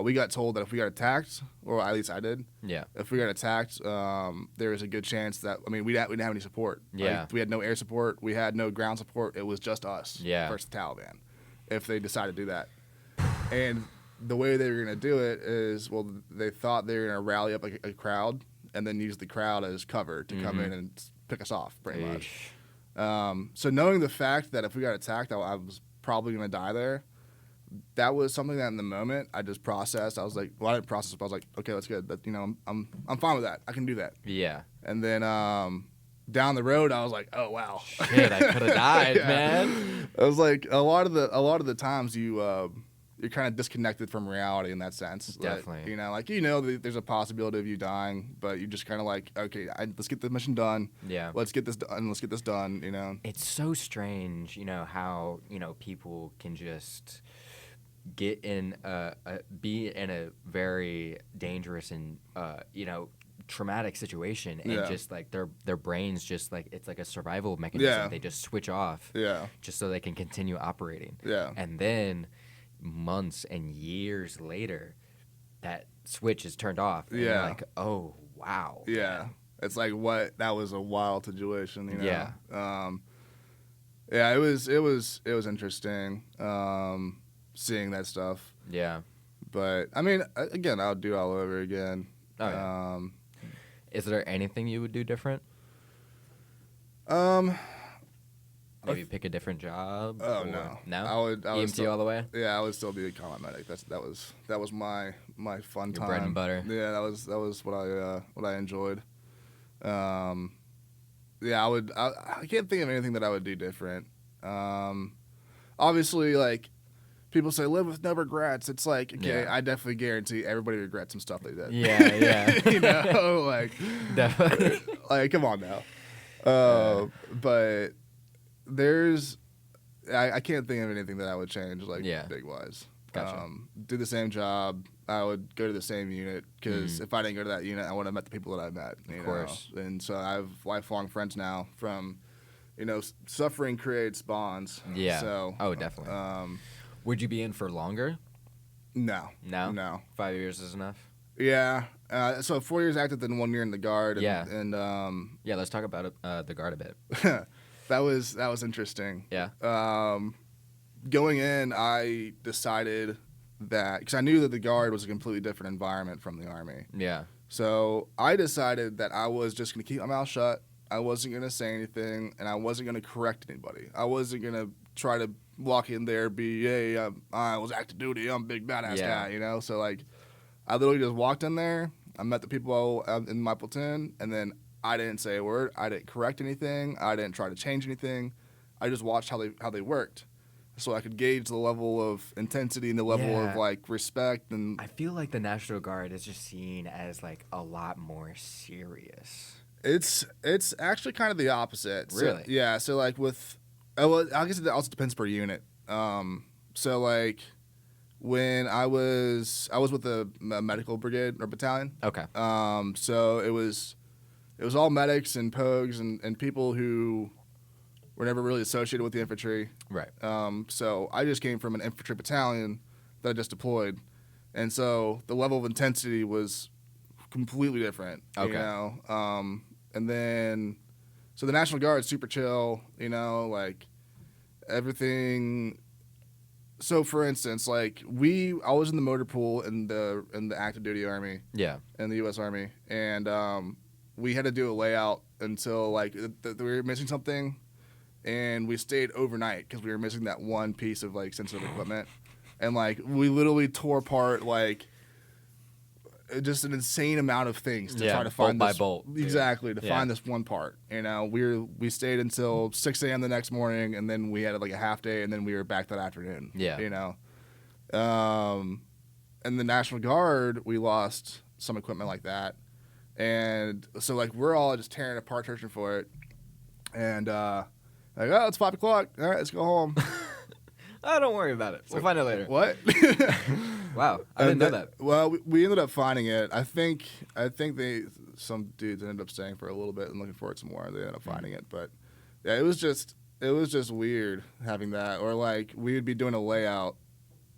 Speaker 2: we got told that if we got attacked, or at least I did.
Speaker 1: Yeah.
Speaker 2: If we got attacked, there was a good chance that we didn't have any support.
Speaker 1: Yeah.
Speaker 2: Like, we had no air support. We had no ground support. It was just us.
Speaker 1: Yeah.
Speaker 2: Versus the Taliban, if they decided to do that, and the way they were going to do it is, they thought they were going to rally up a crowd and then use the crowd as cover to come in and pick us off, pretty much. So knowing the fact that if we got attacked, I was probably going to die there, that was something that in the moment I just processed. I was like, I didn't process it, but I was like, okay, that's good. That, I'm fine with that. I can do that.
Speaker 1: Yeah.
Speaker 2: And then down the road, I was like, oh wow,
Speaker 1: shit, I could have died, man.
Speaker 2: I was like, a lot of the times you're kind of disconnected from reality in that sense.
Speaker 1: Definitely.
Speaker 2: There's a possibility of you dying, but you just kind of like, okay, let's get the mission done.
Speaker 1: Yeah.
Speaker 2: Let's get this done. Let's get this done.
Speaker 1: It's so strange, how, people can just get in be in a very dangerous and, traumatic situation, and just like their brains just like it's like a survival mechanism.
Speaker 2: Yeah.
Speaker 1: They just switch off.
Speaker 2: Yeah.
Speaker 1: Just so they can continue operating.
Speaker 2: Yeah.
Speaker 1: And then months and years later, that switch is turned off. And you're like, oh wow.
Speaker 2: Yeah.
Speaker 1: Man.
Speaker 2: It's like that was a wild situation,
Speaker 1: Yeah.
Speaker 2: It was interesting seeing that stuff.
Speaker 1: Yeah.
Speaker 2: But I mean, again, I'll do it all over again.
Speaker 1: Oh, yeah. Is there anything you would do different? Maybe pick a different job.
Speaker 2: Oh no,
Speaker 1: no.
Speaker 2: I would
Speaker 1: EMT
Speaker 2: still,
Speaker 1: all the way.
Speaker 2: Yeah, I would still be a combat medic. That was my fun
Speaker 1: Your
Speaker 2: time.
Speaker 1: bread and butter.
Speaker 2: Yeah, that was what I enjoyed. Yeah, I can't think of anything that I would do different. Obviously, like people say, live with no regrets. It's like, okay, I definitely guarantee everybody regrets some stuff they did.
Speaker 1: Yeah.
Speaker 2: Like
Speaker 1: Definitely.
Speaker 2: like come on now. But there's, I can't think of anything that I would change, like big wise.
Speaker 1: Gotcha.
Speaker 2: Do the same job. I would go to the same unit because if I didn't go to that unit, I wouldn't have met the people that I met. Of
Speaker 1: course.
Speaker 2: And so I have lifelong friends now from, suffering creates bonds.
Speaker 1: Yeah.
Speaker 2: So.
Speaker 1: Oh, definitely. Would you be in for longer?
Speaker 2: No.
Speaker 1: No. 5 years is enough.
Speaker 2: Yeah. So 4 years active, then 1 year in the Guard. And,
Speaker 1: yeah, let's talk about the Guard a bit.
Speaker 2: That was interesting.
Speaker 1: Yeah.
Speaker 2: Going in, I decided that because I knew that the Guard was a completely different environment from the Army.
Speaker 1: Yeah.
Speaker 2: So I decided that I was just going to keep my mouth shut. I wasn't going to say anything, and I wasn't going to correct anybody. I wasn't going to try to walk in there, hey, I was active duty, I'm a big badass guy, So like, I literally just walked in there. I met the people in my platoon, and then I didn't say a word. I didn't correct anything. I didn't try to change anything. I just watched how they worked, so I could gauge the level of intensity and the level of like respect. And
Speaker 1: I feel like the National Guard is just seen as like a lot more serious.
Speaker 2: It's actually kind of the opposite.
Speaker 1: Really?
Speaker 2: So, yeah. So like I guess it also depends per unit. So like when I was with the medical brigade or battalion.
Speaker 1: Okay.
Speaker 2: So it was all medics and pogues and people who were never really associated with the infantry.
Speaker 1: Right.
Speaker 2: So I just came from an infantry battalion that I just deployed, And so the level of intensity was completely different.
Speaker 1: Okay.
Speaker 2: You know? And then, so the National Guard is super chill, you know, like everything. So for instance, like I was in the motor pool in the active duty Army.
Speaker 1: Yeah.
Speaker 2: In the U.S. Army. And we had to do a layout until like we were missing something. And we stayed overnight because we were missing that one piece of like sensitive equipment. And like we literally tore apart like just an insane amount of things to try to find
Speaker 1: bolt
Speaker 2: this
Speaker 1: by bolt.
Speaker 2: exactly to find this one part. You know, we stayed until 6 a.m. the next morning, and then we had like a half day, and then we were back that afternoon.
Speaker 1: Yeah,
Speaker 2: you know, and the National Guard, we lost some equipment like that, and so like we're all just tearing apart searching for it, and like, oh, it's 5 o'clock. All right, let's go home.
Speaker 1: Oh, don't worry about it. We'll find it later.
Speaker 2: What?
Speaker 1: Wow, I didn't know that.
Speaker 2: Well, we ended up finding it. I think some dudes ended up staying for a little bit and looking for it some more. They ended up finding it, but yeah, it was just weird having that. Or like we would be doing a layout,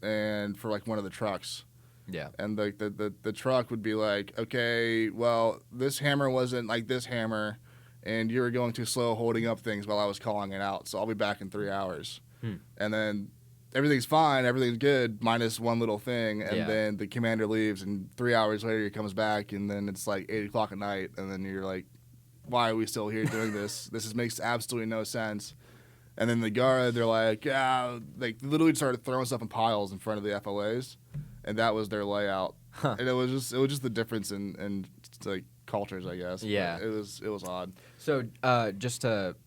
Speaker 2: and for like one of the trucks.
Speaker 1: Yeah.
Speaker 2: And the truck would be like, okay, well, this hammer wasn't like this hammer, and you were going too slow holding up things while I was calling it out, so I'll be back in 3 hours. And then everything's fine, everything's good, minus one little thing, and then the commander leaves, and 3 hours later he comes back, and then it's like 8 o'clock at night, and then you're like, why are we still here doing this? Makes absolutely no sense. And then the guard, they're like, yeah, like literally started throwing stuff in piles in front of the FLAs, and that was their layout. And it was just the difference in like cultures, I guess.
Speaker 1: Yeah,
Speaker 2: but it was odd.
Speaker 1: So just to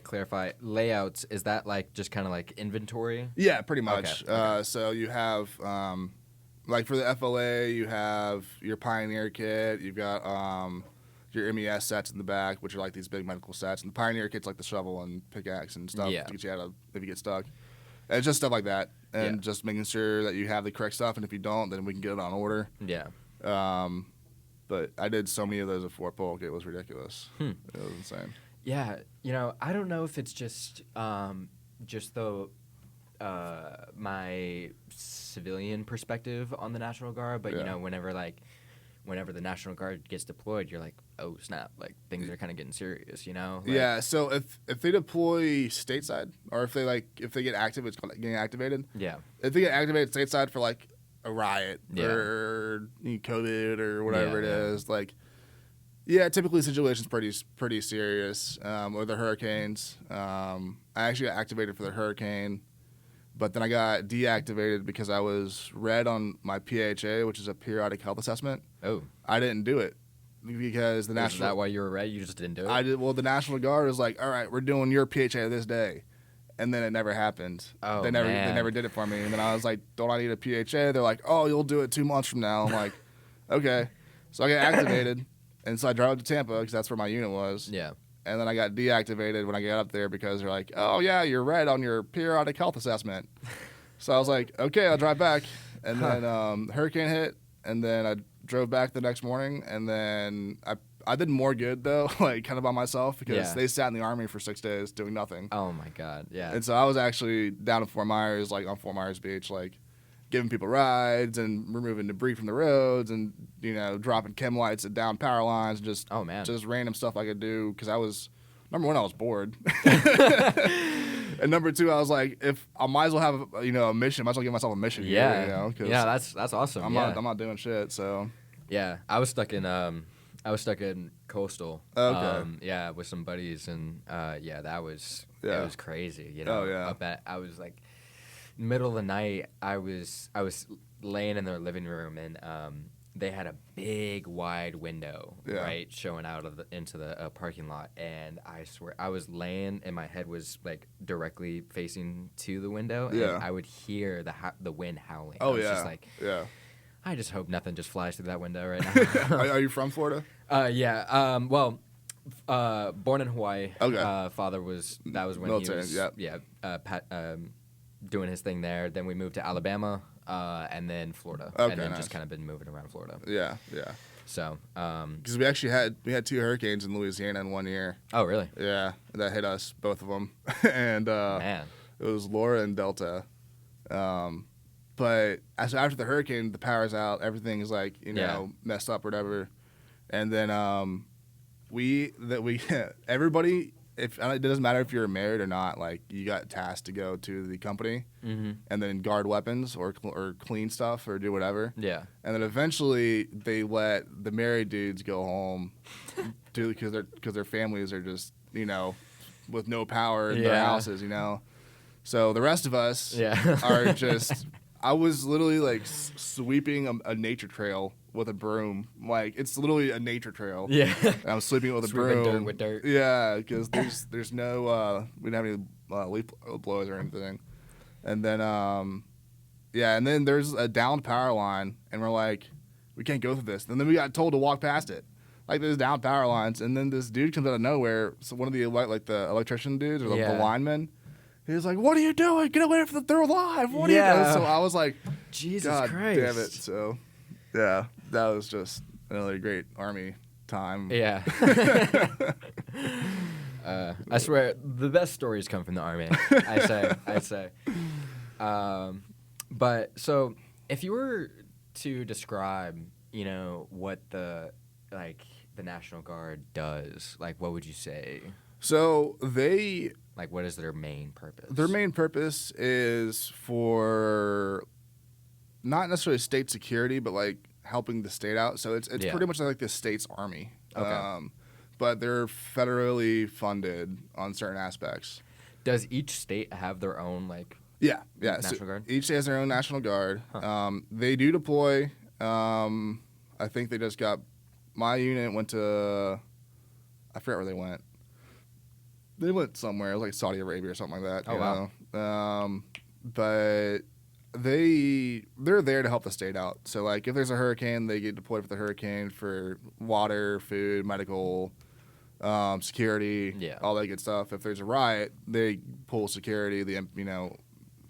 Speaker 1: clarify, layouts, is that like just kind of like inventory?
Speaker 2: Yeah, pretty much.
Speaker 1: Okay.
Speaker 2: So you have like for the FLA, you have your Pioneer kit. You've got your MES sets in the back, which are like these big medical sets. And the Pioneer kit's like the shovel and pickaxe and stuff to get you out of if you get stuck. And it's just stuff like that, and just making sure that you have the correct stuff. And if you don't, then we can get it on order.
Speaker 1: Yeah.
Speaker 2: But I did so many of those at Fort Polk, it was ridiculous. It was insane.
Speaker 1: Yeah, I don't know if it's just the my civilian perspective on the National Guard, but whenever the National Guard gets deployed, you're like, oh snap, like things are kind of getting serious, Like,
Speaker 2: yeah. So if they deploy stateside, or if they get active, it's called getting activated.
Speaker 1: Yeah.
Speaker 2: If they get activated stateside for like a riot or COVID or whatever it is, like. Yeah, typically the situation's pretty serious. Or the hurricanes. I actually got activated for the hurricane, but then I got deactivated because I was red on my PHA, which is a periodic health assessment.
Speaker 1: Oh.
Speaker 2: I didn't do it because the
Speaker 1: Is that why you were red? You just didn't do it?
Speaker 2: I did. Well, the National Guard was like, all right, we're doing your PHA this day. And then it never happened.
Speaker 1: Oh,
Speaker 2: They never did it for me. And then I was like, don't I need a PHA? They're like, oh, you'll do it 2 months from now. I'm like, okay. So I got activated. And so I drove up to Tampa because that's where my unit was.
Speaker 1: Yeah.
Speaker 2: And then I got deactivated when I got up there because they're like, oh, yeah, you're red on your periodic health assessment. So I was like, okay, I'll drive back. And then hurricane hit, and then I drove back the next morning. And then I did more good, though, like kind of by myself because they sat in the Army for 6 days doing nothing.
Speaker 1: Oh, my God, yeah.
Speaker 2: And so I was actually down in Fort Myers, like on Fort Myers Beach, like giving people rides and removing debris from the roads and, dropping chem lights at down power lines and just just random stuff I could do because I was, number one, I was bored. And number two, I was like, if I might as well have a mission, might as well give myself a mission.
Speaker 1: Yeah.
Speaker 2: Here,
Speaker 1: yeah, that's awesome.
Speaker 2: I'm not doing shit. So
Speaker 1: yeah, I was stuck in coastal.
Speaker 2: Okay.
Speaker 1: With some buddies, and it was crazy. I was like, middle of the night, I was laying in their living room, and they had a big wide window right showing out into the parking lot, and I swear I was laying and my head was like directly facing to the window, and I would hear the wind howling. I was just like, I just hope nothing just flies through that window right now.
Speaker 2: Are you from Florida?
Speaker 1: Yeah. Born in Hawaii.
Speaker 2: Okay.
Speaker 1: Father was when
Speaker 2: military,
Speaker 1: he was doing his thing there. Then we moved to Alabama, and then Florida, and then just kind of been moving around Florida.
Speaker 2: Yeah.
Speaker 1: So,
Speaker 2: because we actually had 2 hurricanes in Louisiana in 1 year.
Speaker 1: Oh, really?
Speaker 2: Yeah, that hit us, both of them, and
Speaker 1: man,
Speaker 2: it was Laura and Delta. But after the hurricane, the power's out. Everything's like messed up or whatever. And then everybody, if it doesn't matter if you're married or not, like you got tasked to go to the company and then guard weapons or clean stuff or do whatever.
Speaker 1: Yeah.
Speaker 2: And then eventually they let the married dudes go home, because their families are just with no power in their houses, So the rest of us are just. I was literally like sweeping a nature trail with a broom. Like it's literally a nature trail.
Speaker 1: Yeah.
Speaker 2: And I'm sweeping it with a broom.
Speaker 1: Dirt with dirt.
Speaker 2: Yeah, because there's no we didn't have any leaf blowers or anything. And then and then there's a downed power line, and we're like, we can't go through this. And then we got told to walk past it. Like there's downed power lines, and then this dude comes out of nowhere. So one of the the electrician dudes or the linemen. He was like, "What are you doing? Get away from they're alive. What are you doing?" So I was like,
Speaker 1: Jesus
Speaker 2: God
Speaker 1: Christ.
Speaker 2: damn it. So, yeah, that was just another great Army time.
Speaker 1: Yeah. I swear, the best stories come from the Army. I say. But so, if you were to describe, what the National Guard does, like, what would you say?
Speaker 2: So
Speaker 1: what is their main purpose?
Speaker 2: Their main purpose is for not necessarily state security, but like helping the state out. So it's pretty much like the state's army.
Speaker 1: Okay.
Speaker 2: But they're federally funded on certain aspects.
Speaker 1: Does each state have their own
Speaker 2: National
Speaker 1: Guard?
Speaker 2: Each state has their own National Guard.
Speaker 1: Huh.
Speaker 2: They do deploy. I think they just got my unit went to. I forget where they went. They went somewhere. It was like Saudi Arabia or something like that.
Speaker 1: Oh,
Speaker 2: wow. But they're there to help the state out. So, like, if there's a hurricane, they get deployed for the hurricane for water, food, medical, security, all that good stuff. If there's a riot, they pull security.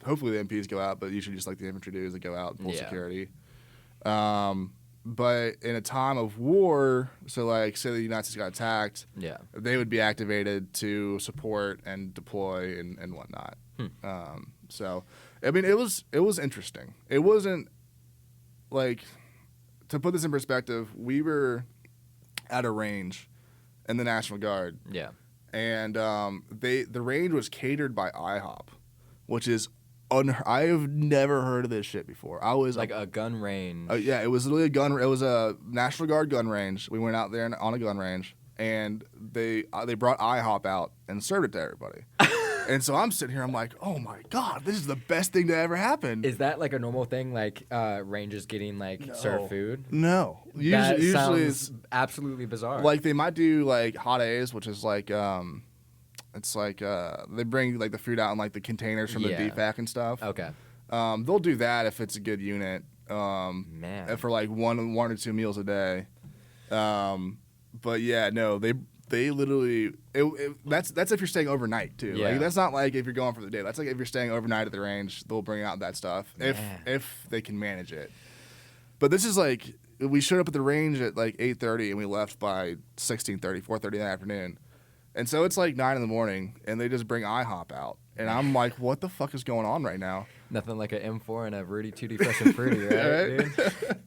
Speaker 2: Hopefully the MPs go out, but usually just like the infantry do is they go out and pull security. But in a time of war, so like say the United States got attacked, they would be activated to support and deploy and whatnot. So, I mean, it was interesting. It wasn't like, to put this in perspective, we were at a range in the National Guard.
Speaker 1: Yeah.
Speaker 2: And the range was catered by IHOP, which is I have never heard of this shit before. I was
Speaker 1: like a gun range.
Speaker 2: Yeah, it was literally it was a National Guard gun range. We went out there on a gun range, and they brought IHOP out and served it to everybody. And so I'm sitting here, I'm like, oh my God, this is the best thing to ever happen.
Speaker 1: Is that like a normal thing, like rangers getting served food?
Speaker 2: No.
Speaker 1: Usually it's absolutely bizarre.
Speaker 2: Like they might do like hot A's, which is like it's like they bring like the food out in like the containers from the DFAC and stuff.
Speaker 1: Okay.
Speaker 2: They'll do that if it's a good unit.
Speaker 1: Man.
Speaker 2: For like one or two meals a day. But yeah, no, they literally that's if you're staying overnight too.
Speaker 1: Yeah.
Speaker 2: Like that's not like if you're going for the day. That's like if you're staying overnight at the range, they'll bring out that stuff if they can manage it. But this is like we showed up at the range at like 8:30 and we left by 16:30, 4:30 in the afternoon. And so it's like 9 in the morning, and they just bring IHOP out. And I'm like, what the fuck is going on right now?
Speaker 1: Nothing like an M4 and a Rudy Tooty Fresh and Fruity, right? Dude?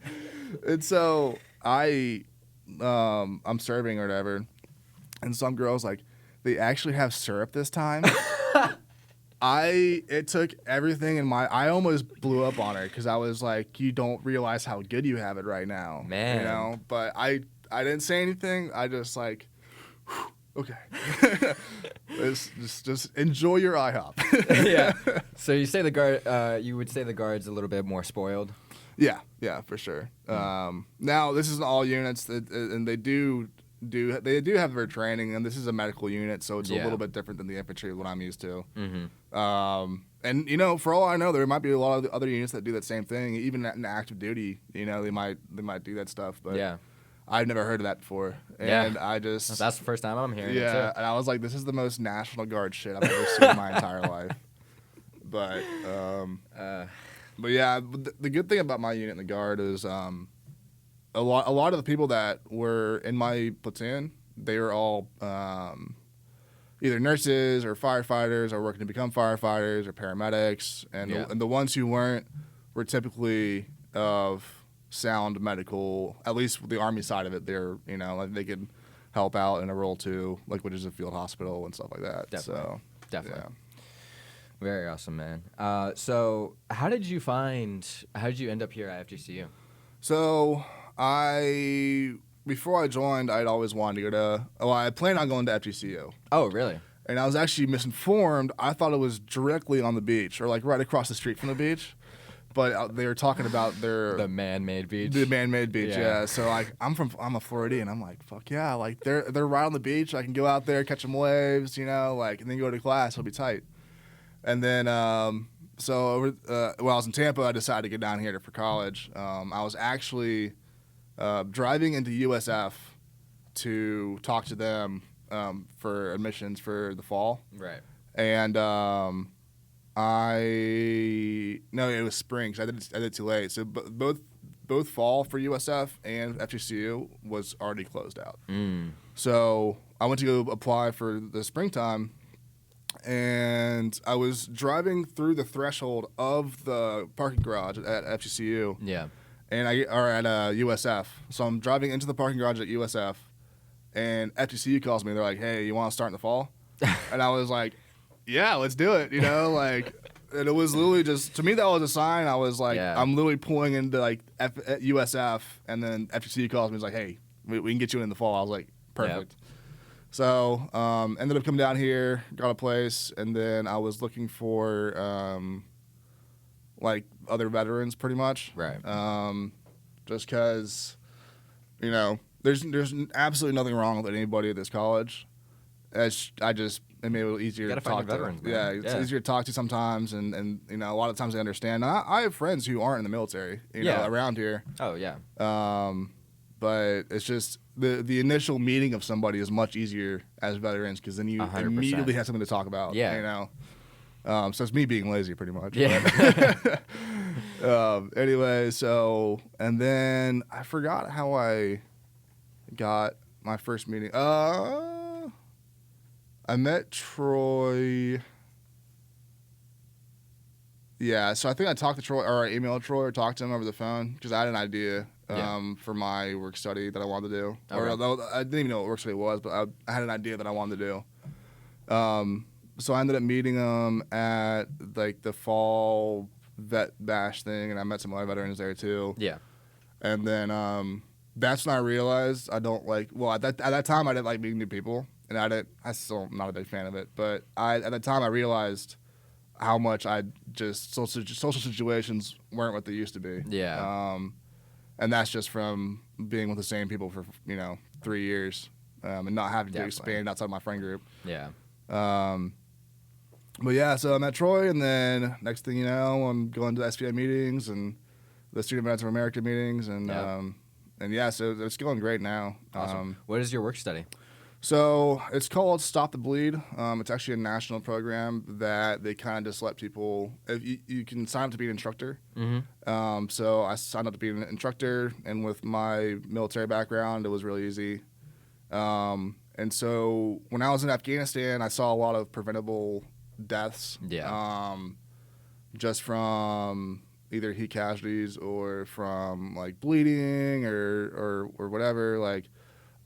Speaker 2: And so I'm serving or whatever, and some girl's like, they actually have syrup this time? It took everything I almost blew up on her because I was like, you don't realize how good you have it right now.
Speaker 1: Man.
Speaker 2: But I didn't say anything. I just like, whew. Okay. just enjoy your IHOP.
Speaker 1: Yeah. So you say the guard. You would say the guard's a little bit more spoiled.
Speaker 2: Yeah, for sure. Now this isn't all units, and they do have their training, and this is a medical unit, so it's a little bit different than the infantry, what I'm used to.
Speaker 1: Mm-hmm.
Speaker 2: And for all I know, there might be a lot of other units that do that same thing, even in active duty. They might do that stuff, but
Speaker 1: yeah.
Speaker 2: I've never heard of that before, and I just...
Speaker 1: That's the first time I'm hearing it,
Speaker 2: Yeah,
Speaker 1: too.
Speaker 2: and I was like, this is the most National Guard shit I've ever seen in my entire life. But yeah, the good thing about my unit in the Guard is a lot of the people that were in my platoon, they were all either nurses or firefighters or working to become firefighters or paramedics, and the ones who weren't were typically of sound medical, at least with the Army side of it. They're, like they could help out in a role too, like which is a field hospital and stuff like that.
Speaker 1: Definitely.
Speaker 2: So,
Speaker 1: Definitely.
Speaker 2: Yeah.
Speaker 1: Very awesome, man. So how did you end up here at FGCU?
Speaker 2: So before I joined, I'd always wanted to go to, I planned on going to FGCU.
Speaker 1: Oh, really?
Speaker 2: And I was actually misinformed. I thought it was directly on the beach or like right across the street from the beach. But they were talking about
Speaker 1: the man-made beach.
Speaker 2: The man-made beach, yeah. So like I'm a Floridian. I'm like, fuck yeah, like they're right on the beach. I can go out there, catch some waves, like, and then go to class. It'll be tight. And then when I was in Tampa, I decided to get down here for college. I was actually driving into USF to talk to them for admissions for the fall.
Speaker 1: Right.
Speaker 2: And it was spring because I did too late. So both fall for USF and FGCU was already closed out. So I went to go apply for the springtime, and I was driving through the threshold of the parking garage at FGCU.
Speaker 1: Yeah.
Speaker 2: And at USF. So I'm driving into the parking garage at USF, and FGCU calls me. They're like, "Hey, you want to start in the fall?" And I was like, "Yeah, let's do it." Like, and it was literally just, to me, that was a sign. I was like, I'm literally pulling into like USF, and then FGCU calls me. He's like, "Hey, we can get you in the fall." I was like, "Perfect." Yep. So ended up coming down here, got a place, and then I was looking for like other veterans, pretty much.
Speaker 1: Right.
Speaker 2: Just because, there's absolutely nothing wrong with anybody at this college. It made it a little easier to talk to.
Speaker 1: Veterans, man.
Speaker 2: Yeah, it's easier to talk to sometimes, and a lot of times they understand. And I have friends who aren't in the military, around here.
Speaker 1: Oh yeah.
Speaker 2: But it's just the initial meeting of somebody is much easier as veterans because then you
Speaker 1: 100%.
Speaker 2: Immediately have something to talk about.
Speaker 1: Yeah.
Speaker 2: So it's me being lazy, pretty much.
Speaker 1: Yeah.
Speaker 2: Anyway, so, and then I forgot how I got my first meeting. I met Troy. Yeah, so I think I talked to Troy, or I emailed Troy or talked to him over the phone because I had an idea for my work study that I wanted to do. Okay. Or I didn't even know what work study was, but I had an idea that I wanted to do. So I ended up meeting him at like the fall vet bash thing, and I met some other veterans there too.
Speaker 1: Yeah.
Speaker 2: And then that's when I realized I don't like. Well, at that time I didn't like meeting new people, and I still am not a big fan of it. But at that time I realized how much social situations weren't what they used to be.
Speaker 1: Yeah.
Speaker 2: And that's just from being with the same people for 3 years, and not having to expand outside my friend group.
Speaker 1: Yeah.
Speaker 2: But yeah, so I met Troy, and then next thing you know, I'm going to SPI meetings and the Student Veterans of America meetings, and so it's going great now.
Speaker 1: Awesome. What is your work study?
Speaker 2: So it's called Stop the Bleed. It's actually a national program that they kind of just let people. If you can sign up to be an instructor.
Speaker 1: Mm-hmm.
Speaker 2: So I signed up to be an instructor, and with my military background, it was really easy. And so when I was in Afghanistan, I saw a lot of preventable deaths.
Speaker 1: Yeah.
Speaker 2: Just from either heat casualties or from like bleeding or whatever. Like,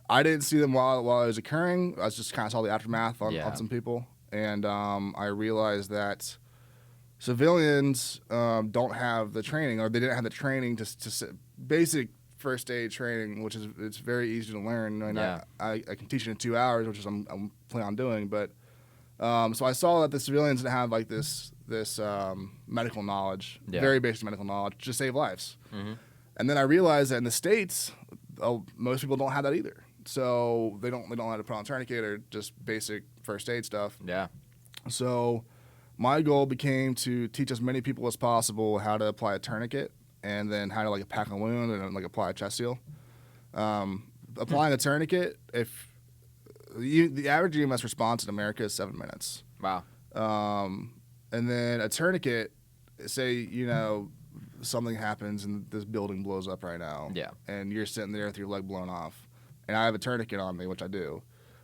Speaker 2: I didn't see them while it was occurring. I just kind of saw the aftermath on some people, and I realized that civilians don't have the training, or they didn't have the training to basic first aid training, which is it's very easy to learn. And I can teach it in 2 hours, which is I'm planning on doing, but. So I saw that the civilians didn't have like this medical knowledge, very basic medical knowledge to save lives. Mm-hmm. And then I realized that in the States, most people don't have that either. So they don't know how to put on a tourniquet or just basic first aid stuff.
Speaker 1: Yeah. So
Speaker 2: my goal became to teach as many people as possible how to apply a tourniquet, and then how to like pack a wound and like apply a chest seal. Applying a tourniquet, the average EMS response in America is 7 minutes.
Speaker 1: Wow.
Speaker 2: And then a tourniquet, say, something happens and this building blows up right now.
Speaker 1: Yeah.
Speaker 2: And you're sitting there with your leg blown off. And I have a tourniquet on me, which I do.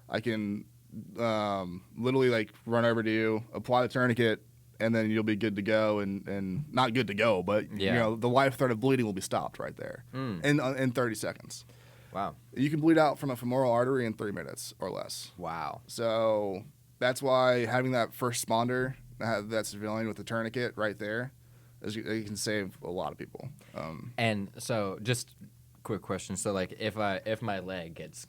Speaker 2: I can literally like run over to you, apply the tourniquet, and then you'll be good to go, and not good to go, but the life threat of bleeding will be stopped right there in 30 seconds.
Speaker 1: Wow.
Speaker 2: You can bleed out from a femoral artery in 3 minutes or less.
Speaker 1: Wow.
Speaker 2: So that's why having that first responder, that civilian with the tourniquet right there, you can save a lot of people.
Speaker 1: And so, just quick question. So, like, if my leg gets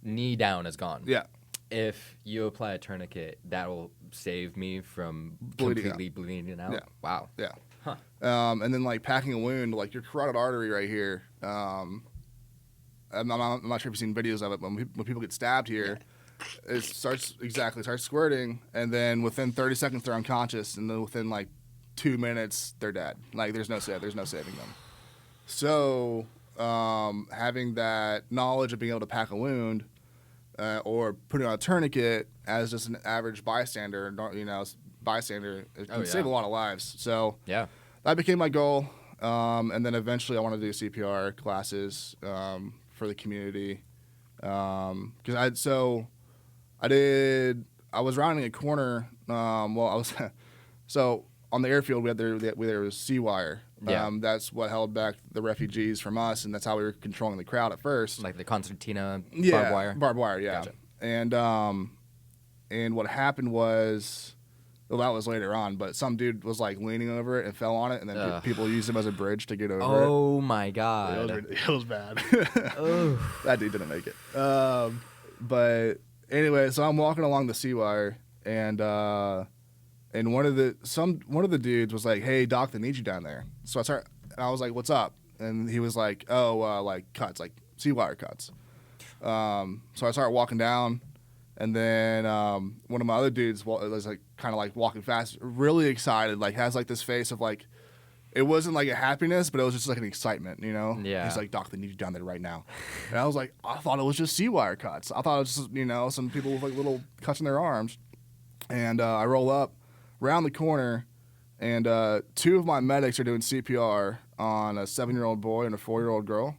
Speaker 1: knee down is gone.
Speaker 2: Yeah.
Speaker 1: If you apply a tourniquet, that will save me from completely bleeding out.
Speaker 2: Yeah.
Speaker 1: Wow.
Speaker 2: Yeah.
Speaker 1: Huh.
Speaker 2: And then like packing a wound, like your carotid artery right here. I'm not sure if you've seen videos of it, but when people get stabbed here, it starts squirting, and then within 30 seconds they're unconscious, and then within like 2 minutes they're dead. Like there's no saving them. So having that knowledge of being able to pack a wound or putting on a tourniquet as just an average bystander, it can save a lot of lives. So that became my goal. And then eventually I wanted to do CPR classes for the community. Because I was rounding a corner. So on the airfield there was C-wire. That's what held back the refugees from us, and that's how we were controlling the crowd at first.
Speaker 1: Like the concertina barbed wire?
Speaker 2: Barbed wire, yeah.
Speaker 1: Gotcha.
Speaker 2: And what happened was, well, that was later on, but some dude was like leaning over it and fell on it, and then people used him as a bridge to get over it.
Speaker 1: Oh my God.
Speaker 2: It was bad. That dude didn't make it. But anyway, so I'm walking along the C-wire, and one of the dudes was like, "Hey, doc, they need you down there." So I was like, "What's up?" And he was like, "Oh, like cuts, like C-wire cuts." So I started walking down, and then one of my other dudes was like kind of like walking fast, really excited, like has like this face of like, it wasn't like a happiness, but it was just like an excitement, you know?
Speaker 1: Yeah.
Speaker 2: He's like, "Doc, they need you down there right now." And I was like, I thought it was just C-wire cuts. I thought it was just, some people with like little cuts in their arms. And I roll up around the corner, and 2 of my medics are doing CPR on a 7-year-old boy and a 4-year-old girl.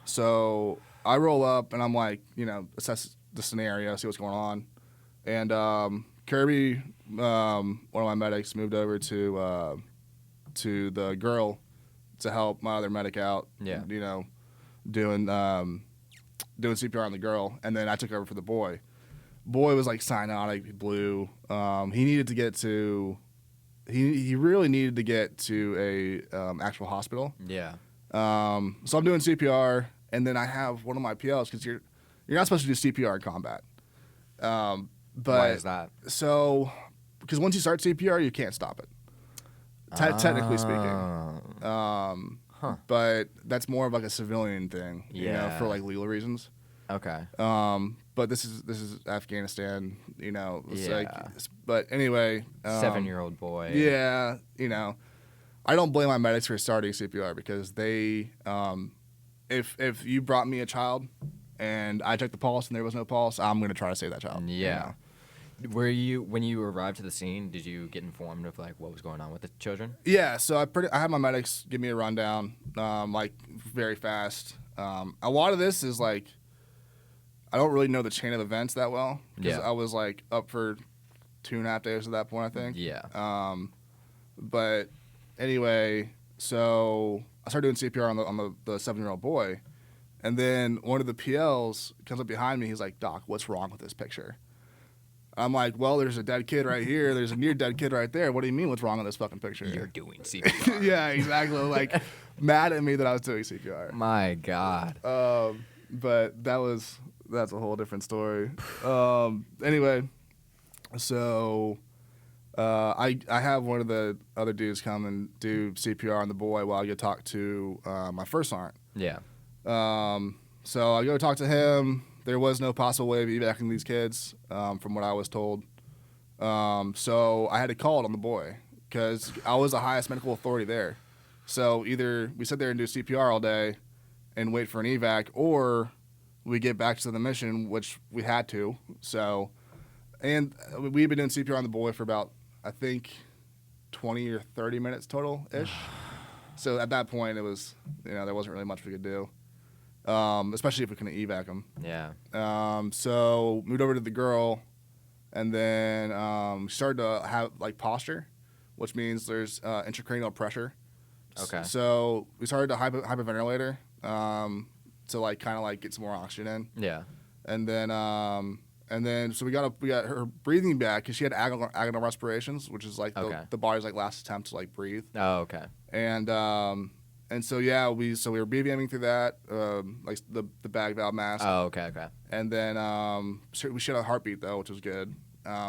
Speaker 2: So I roll up, and I'm like, assess the scenario, see what's going on. And Kirby, one of my medics, moved over to the girl to help my other medic out.
Speaker 1: Yeah.
Speaker 2: Doing CPR on the girl, and then I took over for the boy. Boy was like cyanotic, blue. He needed to get to. He really needed to get to a actual hospital.
Speaker 1: Yeah.
Speaker 2: So I'm doing CPR, and then I have one of my PLs, because you're not supposed to do CPR in combat. But
Speaker 1: why is that?
Speaker 2: So, because once you start CPR, you can't stop it. Technically speaking. But that's more of like a civilian thing, for like legal reasons.
Speaker 1: Okay.
Speaker 2: But this is Afghanistan, but anyway.
Speaker 1: 7-year-old boy.
Speaker 2: Yeah, I don't blame my medics for starting CPR, because they, if you brought me a child and I checked the pulse and there was no pulse, I'm going to try to save that child.
Speaker 1: Yeah. When you arrived to the scene, did you get informed of like what was going on with the children?
Speaker 2: Yeah, so I had my medics give me a rundown, like very fast. A lot of this is like, I don't really know the chain of events that well, because I was like up for 2.5 days at that point, I think.
Speaker 1: Yeah.
Speaker 2: But anyway, so I started doing CPR on the 7-year-old boy, and then one of the PLs comes up behind me. He's like, "Doc, what's wrong with this picture?" I'm like, "Well, there's a dead kid right here. There's a near dead kid right there. What do you mean, what's wrong with this fucking picture?"
Speaker 1: You're doing CPR.
Speaker 2: Yeah, exactly. Like, mad at me that I was doing CPR.
Speaker 1: My God.
Speaker 2: But that's a whole different story. Anyway, so I have one of the other dudes come and do CPR on the boy while I go talk to my first sergeant.
Speaker 1: Yeah.
Speaker 2: So I go talk to him. There was no possible way of evacuating these kids, from what I was told. So I had to call it on the boy, because I was the highest medical authority there. So either we sit there and do CPR all day and wait for an evac, or we get back to the mission, which we had to. So, and we've been doing CPR on the boy for about, I think, 20 or 30 minutes total-ish. So at that point, it was, there wasn't really much we could do, especially if we couldn't evac him.
Speaker 1: Yeah.
Speaker 2: So moved over to the girl, And then we started to have like posture, which means there's intracranial pressure.
Speaker 1: Okay.
Speaker 2: So we started to hyperventilate her to like kind of like get some more oxygen in.
Speaker 1: Yeah.
Speaker 2: And then so we got her breathing back because she had agonal respirations, which is like the body's like last attempt to like breathe.
Speaker 1: Oh, okay.
Speaker 2: And so yeah, we were BVMing through that, like the bag valve mask.
Speaker 1: Oh, okay.
Speaker 2: And then we shut a heartbeat though, which was good.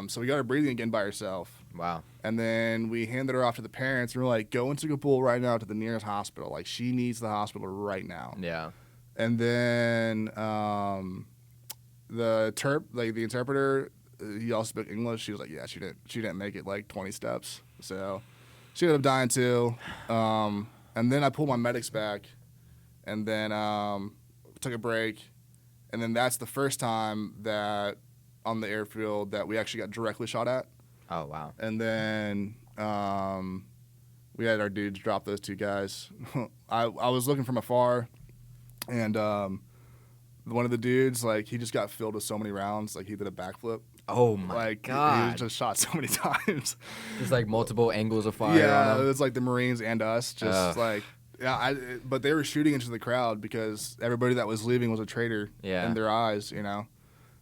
Speaker 2: So we got her breathing again by herself.
Speaker 1: Wow.
Speaker 2: And then we handed her off to the parents. And we're like, go into Kabul right now to the nearest hospital. Like, she needs the hospital right now.
Speaker 1: Yeah.
Speaker 2: And then the interpreter, he also spoke English. She was like, yeah, she didn't make it like 20 steps. So she ended up dying too. And then I pulled my medics back, and then took a break. And then that's the first time that on the airfield that we actually got directly shot at.
Speaker 1: Oh, wow.
Speaker 2: And then we had our dudes drop those two guys. I was looking from afar, and one of the dudes, like, he just got filled with so many rounds. Like, he did a backflip.
Speaker 1: Oh, my God.
Speaker 2: He was just shot so many times.
Speaker 1: There's, like, multiple angles of fire
Speaker 2: Yeah,
Speaker 1: on him.
Speaker 2: it was like the Marines and us. Just, like, yeah, but they were shooting into the crowd because everybody that was leaving was a traitor in their eyes, you know.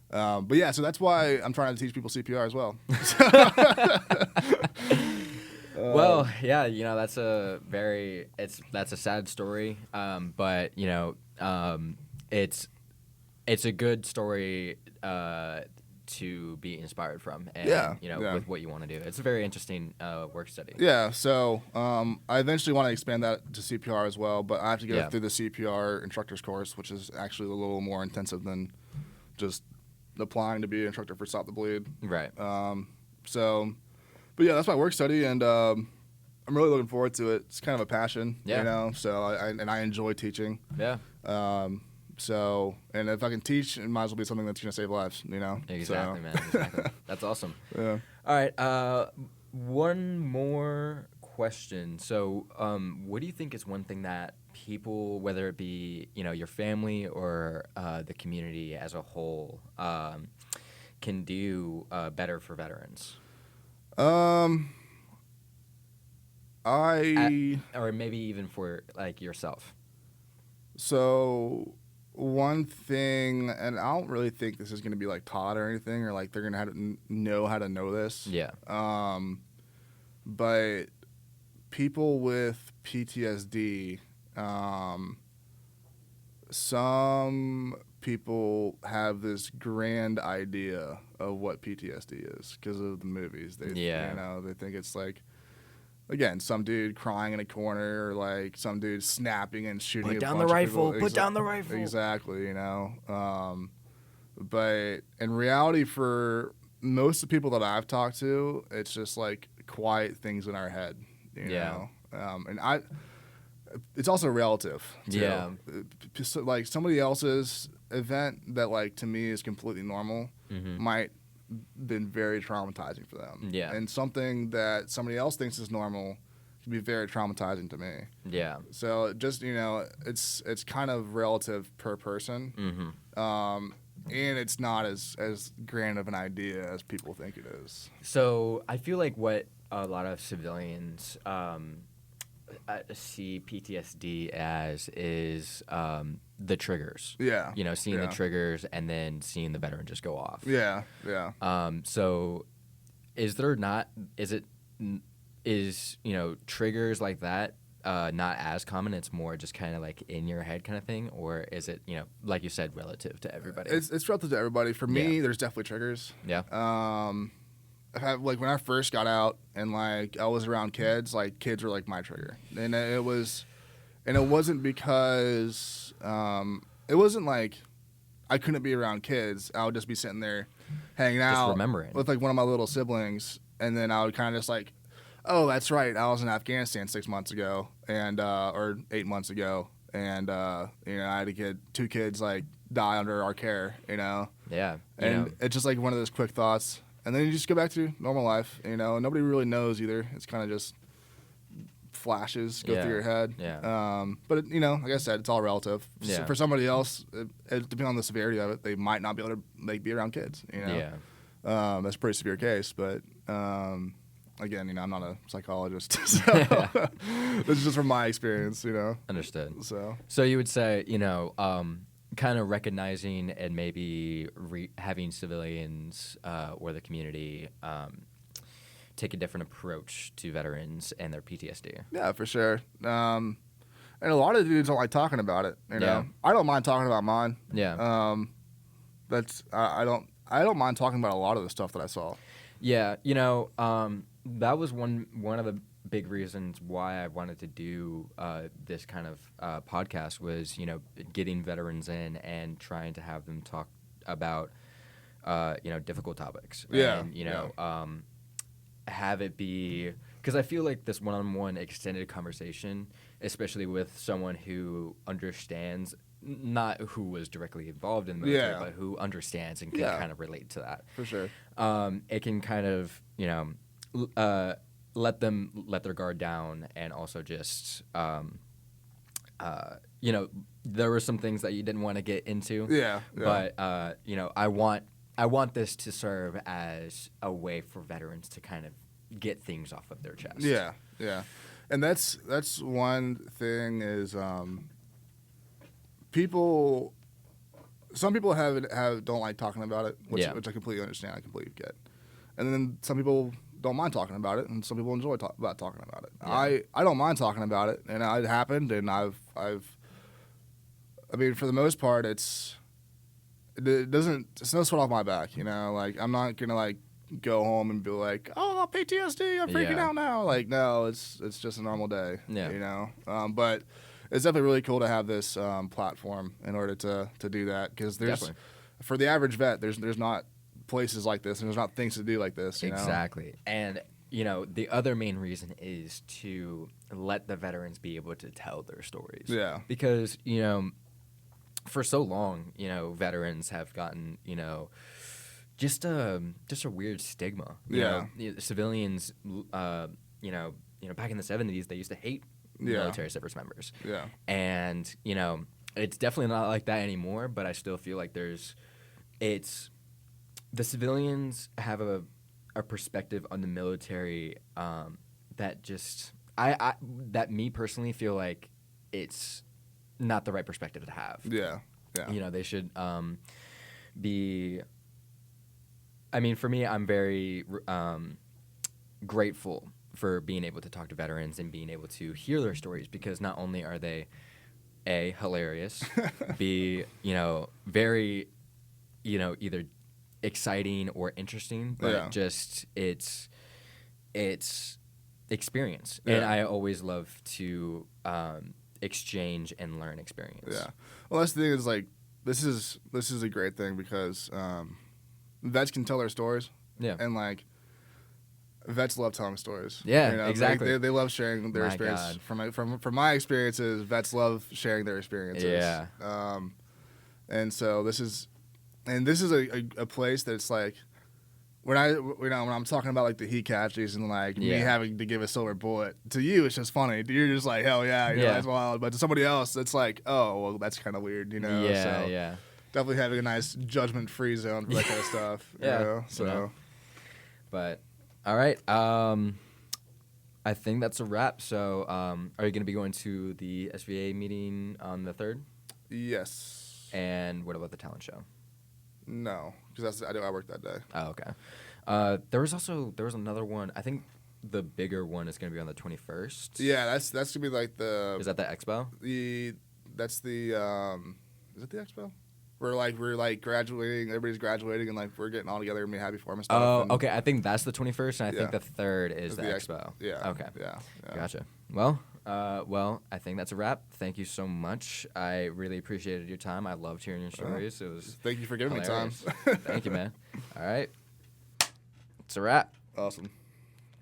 Speaker 2: But yeah, so that's why I'm trying to teach people CPR as well.
Speaker 1: Well, yeah, you know, that's a sad story. But you know, it's a good story to be inspired from, and you know, with what you want to do. It's a very interesting work study.
Speaker 2: Yeah, so I eventually want to expand that to CPR as well, but I have to go through the CPR instructor's course, which is actually a little more intensive than just applying to be an instructor for Stop the Bleed.
Speaker 1: Right.
Speaker 2: But yeah, that's my work study, and I'm really looking forward to it. It's kind of a passion, you know. So I enjoy teaching.
Speaker 1: Yeah.
Speaker 2: So, and if I can teach, it might as well be something that's going to save lives, you know?
Speaker 1: Exactly, man. Exactly. That's awesome.
Speaker 2: Yeah.
Speaker 1: All right. One more question. So, what do you think is one thing that people, whether it be, you know, your family or the community as a whole, can do better for veterans?
Speaker 2: Or
Speaker 1: maybe even for, like, yourself.
Speaker 2: So one thing, and I don't really think this is going to be like taught or anything, or like they're going to have to know how to know this.
Speaker 1: Yeah.
Speaker 2: But people with PTSD, some people have this grand idea of what PTSD is because of the movies. You know, they think it's like, again, some dude crying in a corner, or like some dude snapping and shooting.
Speaker 1: Put down the rifle. Put down the rifle.
Speaker 2: Exactly, you know. But in reality, for most of the people that I've talked to, it's just like quiet things in our head, you know. And it's also relative too.
Speaker 1: Yeah.
Speaker 2: So, like, somebody else's event that, like, to me is completely normal might been very traumatizing for them.
Speaker 1: Yeah.
Speaker 2: And something that somebody else thinks is normal can be very traumatizing to me.
Speaker 1: Yeah.
Speaker 2: So just, you know, it's kind of relative per person. And it's not as grand of an idea as people think it is.
Speaker 1: So I feel like what a lot of civilians see PTSD as is the triggers. Yeah. You know, seeing the triggers and then seeing the veteran just go off.
Speaker 2: Yeah.
Speaker 1: So is you know, triggers like that not as common? It's more just kind of like in your head kind of thing? Or is it, you know, like you said, relative to everybody?
Speaker 2: It's relative to everybody. For me, there's definitely triggers. Yeah. Like when I first got out and like I was around kids, like kids were like my trigger, and it wasn't because it wasn't like I couldn't be around kids. I would just be sitting there hanging out,
Speaker 1: remembering
Speaker 2: with like one of my little siblings, and then I would kind of just like, oh, that's right, I was in Afghanistan 6 months ago, and or 8 months ago, and you know, I had two kids like die under our care, you know.
Speaker 1: Yeah.
Speaker 2: And it's just like one of those quick thoughts. And then you just go back to normal life, you know. Nobody really knows either. It's kind of just flashes go through your head.
Speaker 1: Yeah.
Speaker 2: But you know, like I said, it's all relative.
Speaker 1: Yeah.
Speaker 2: So for somebody else, depending on the severity of it, they might not be able to like be around kids. You know. That's a pretty severe case, but again, I'm not a psychologist, so this is just from my experience,
Speaker 1: Understood.
Speaker 2: So
Speaker 1: you would say, kind of recognizing and maybe having civilians or the community take a different approach to veterans and their PTSD.
Speaker 2: Yeah, for sure. And a lot of dudes don't like talking about it.
Speaker 1: Yeah.
Speaker 2: I don't mind talking about mine.
Speaker 1: Yeah.
Speaker 2: I don't mind talking about a lot of the stuff that I saw.
Speaker 1: Yeah, that was one of the big reasons why I wanted to do this kind of podcast was, getting veterans in and trying to have them talk about, difficult topics.
Speaker 2: Yeah.
Speaker 1: And, have it be – because I feel like this one-on-one extended conversation, especially with someone who understands – not who was directly involved in the military, but who understands and can kind of relate to that.
Speaker 2: For sure.
Speaker 1: It can kind of, let their guard down, and also just, there were some things that you didn't want to get into.
Speaker 2: Yeah.
Speaker 1: But, I want this to serve as a way for veterans to kind of get things off of their chest.
Speaker 2: Yeah. Yeah. And that's one thing is, some people don't like talking about it, which I completely understand. I completely get. And then some people don't mind talking about it, and some people enjoy talking about it. Yeah. I don't mind talking about it, and it happened, and I mean, for the most part, it's no sweat off my back, Like, I'm not gonna like go home and be like, oh, PTSD, I'm freaking out now. Like, no, it's just a normal day.
Speaker 1: Yeah.
Speaker 2: But it's definitely really cool to have this platform in order to do that, because for the average vet, there's not places like this, and there's not things to do like this.
Speaker 1: Exactly. And the other main reason is to let the veterans be able to tell their stories.
Speaker 2: Yeah.
Speaker 1: Because for so long, veterans have gotten just a weird stigma. Civilians, back in the 70s, they used to hate military service members.
Speaker 2: Yeah.
Speaker 1: And, it's definitely not like that anymore, but I still feel like the civilians have a perspective on the military that just, that me personally feel like it's not the right perspective to have.
Speaker 2: Yeah. Yeah.
Speaker 1: They should be, I mean, for me, I'm very grateful for being able to talk to veterans and being able to hear their stories, because not only are they A, hilarious, B, very, either exciting or interesting, but just it's experience. And I always love to exchange and learn experience.
Speaker 2: Yeah. Well, that's the thing is, like, this is a great thing, because vets can tell their stories. Yeah. And like, vets love telling stories.
Speaker 1: Yeah, exactly.
Speaker 2: They love sharing their experience. From my experiences, vets love sharing their experiences.
Speaker 1: Yeah.
Speaker 2: And so this is a place that's like, when I'm talking about like the heat casualties and like me having to give a silver bullet, to you it's just funny. You're just like, hell yeah, that's wild. But to somebody else, it's like, oh, well, that's kind of weird,
Speaker 1: Yeah,
Speaker 2: so definitely having a nice judgment-free zone for that kind of stuff.
Speaker 1: But all right, I think that's a wrap. So, are you going to be going to the SVA meeting on the 3rd?
Speaker 2: Yes.
Speaker 1: And what about the talent show?
Speaker 2: No, because I work that day.
Speaker 1: Oh, okay. There was another one. I think the bigger one is going to be on the 21st.
Speaker 2: Yeah, that's going to be like the.
Speaker 1: Is that the expo?
Speaker 2: Is it the expo? We're graduating. Everybody's graduating, and like we're getting all together and be happy for them and stuff.
Speaker 1: Oh, okay. I think that's the 21st, and I think the 3rd is the expo.
Speaker 2: Yeah.
Speaker 1: Okay.
Speaker 2: Yeah.
Speaker 1: Gotcha. Well, I think that's a wrap. Thank you so much. I really appreciated your time. I loved hearing your stories. It was.
Speaker 2: Thank you for giving
Speaker 1: hilarious.
Speaker 2: me time.
Speaker 1: Thank you, man. All right. It's a wrap.
Speaker 2: Awesome.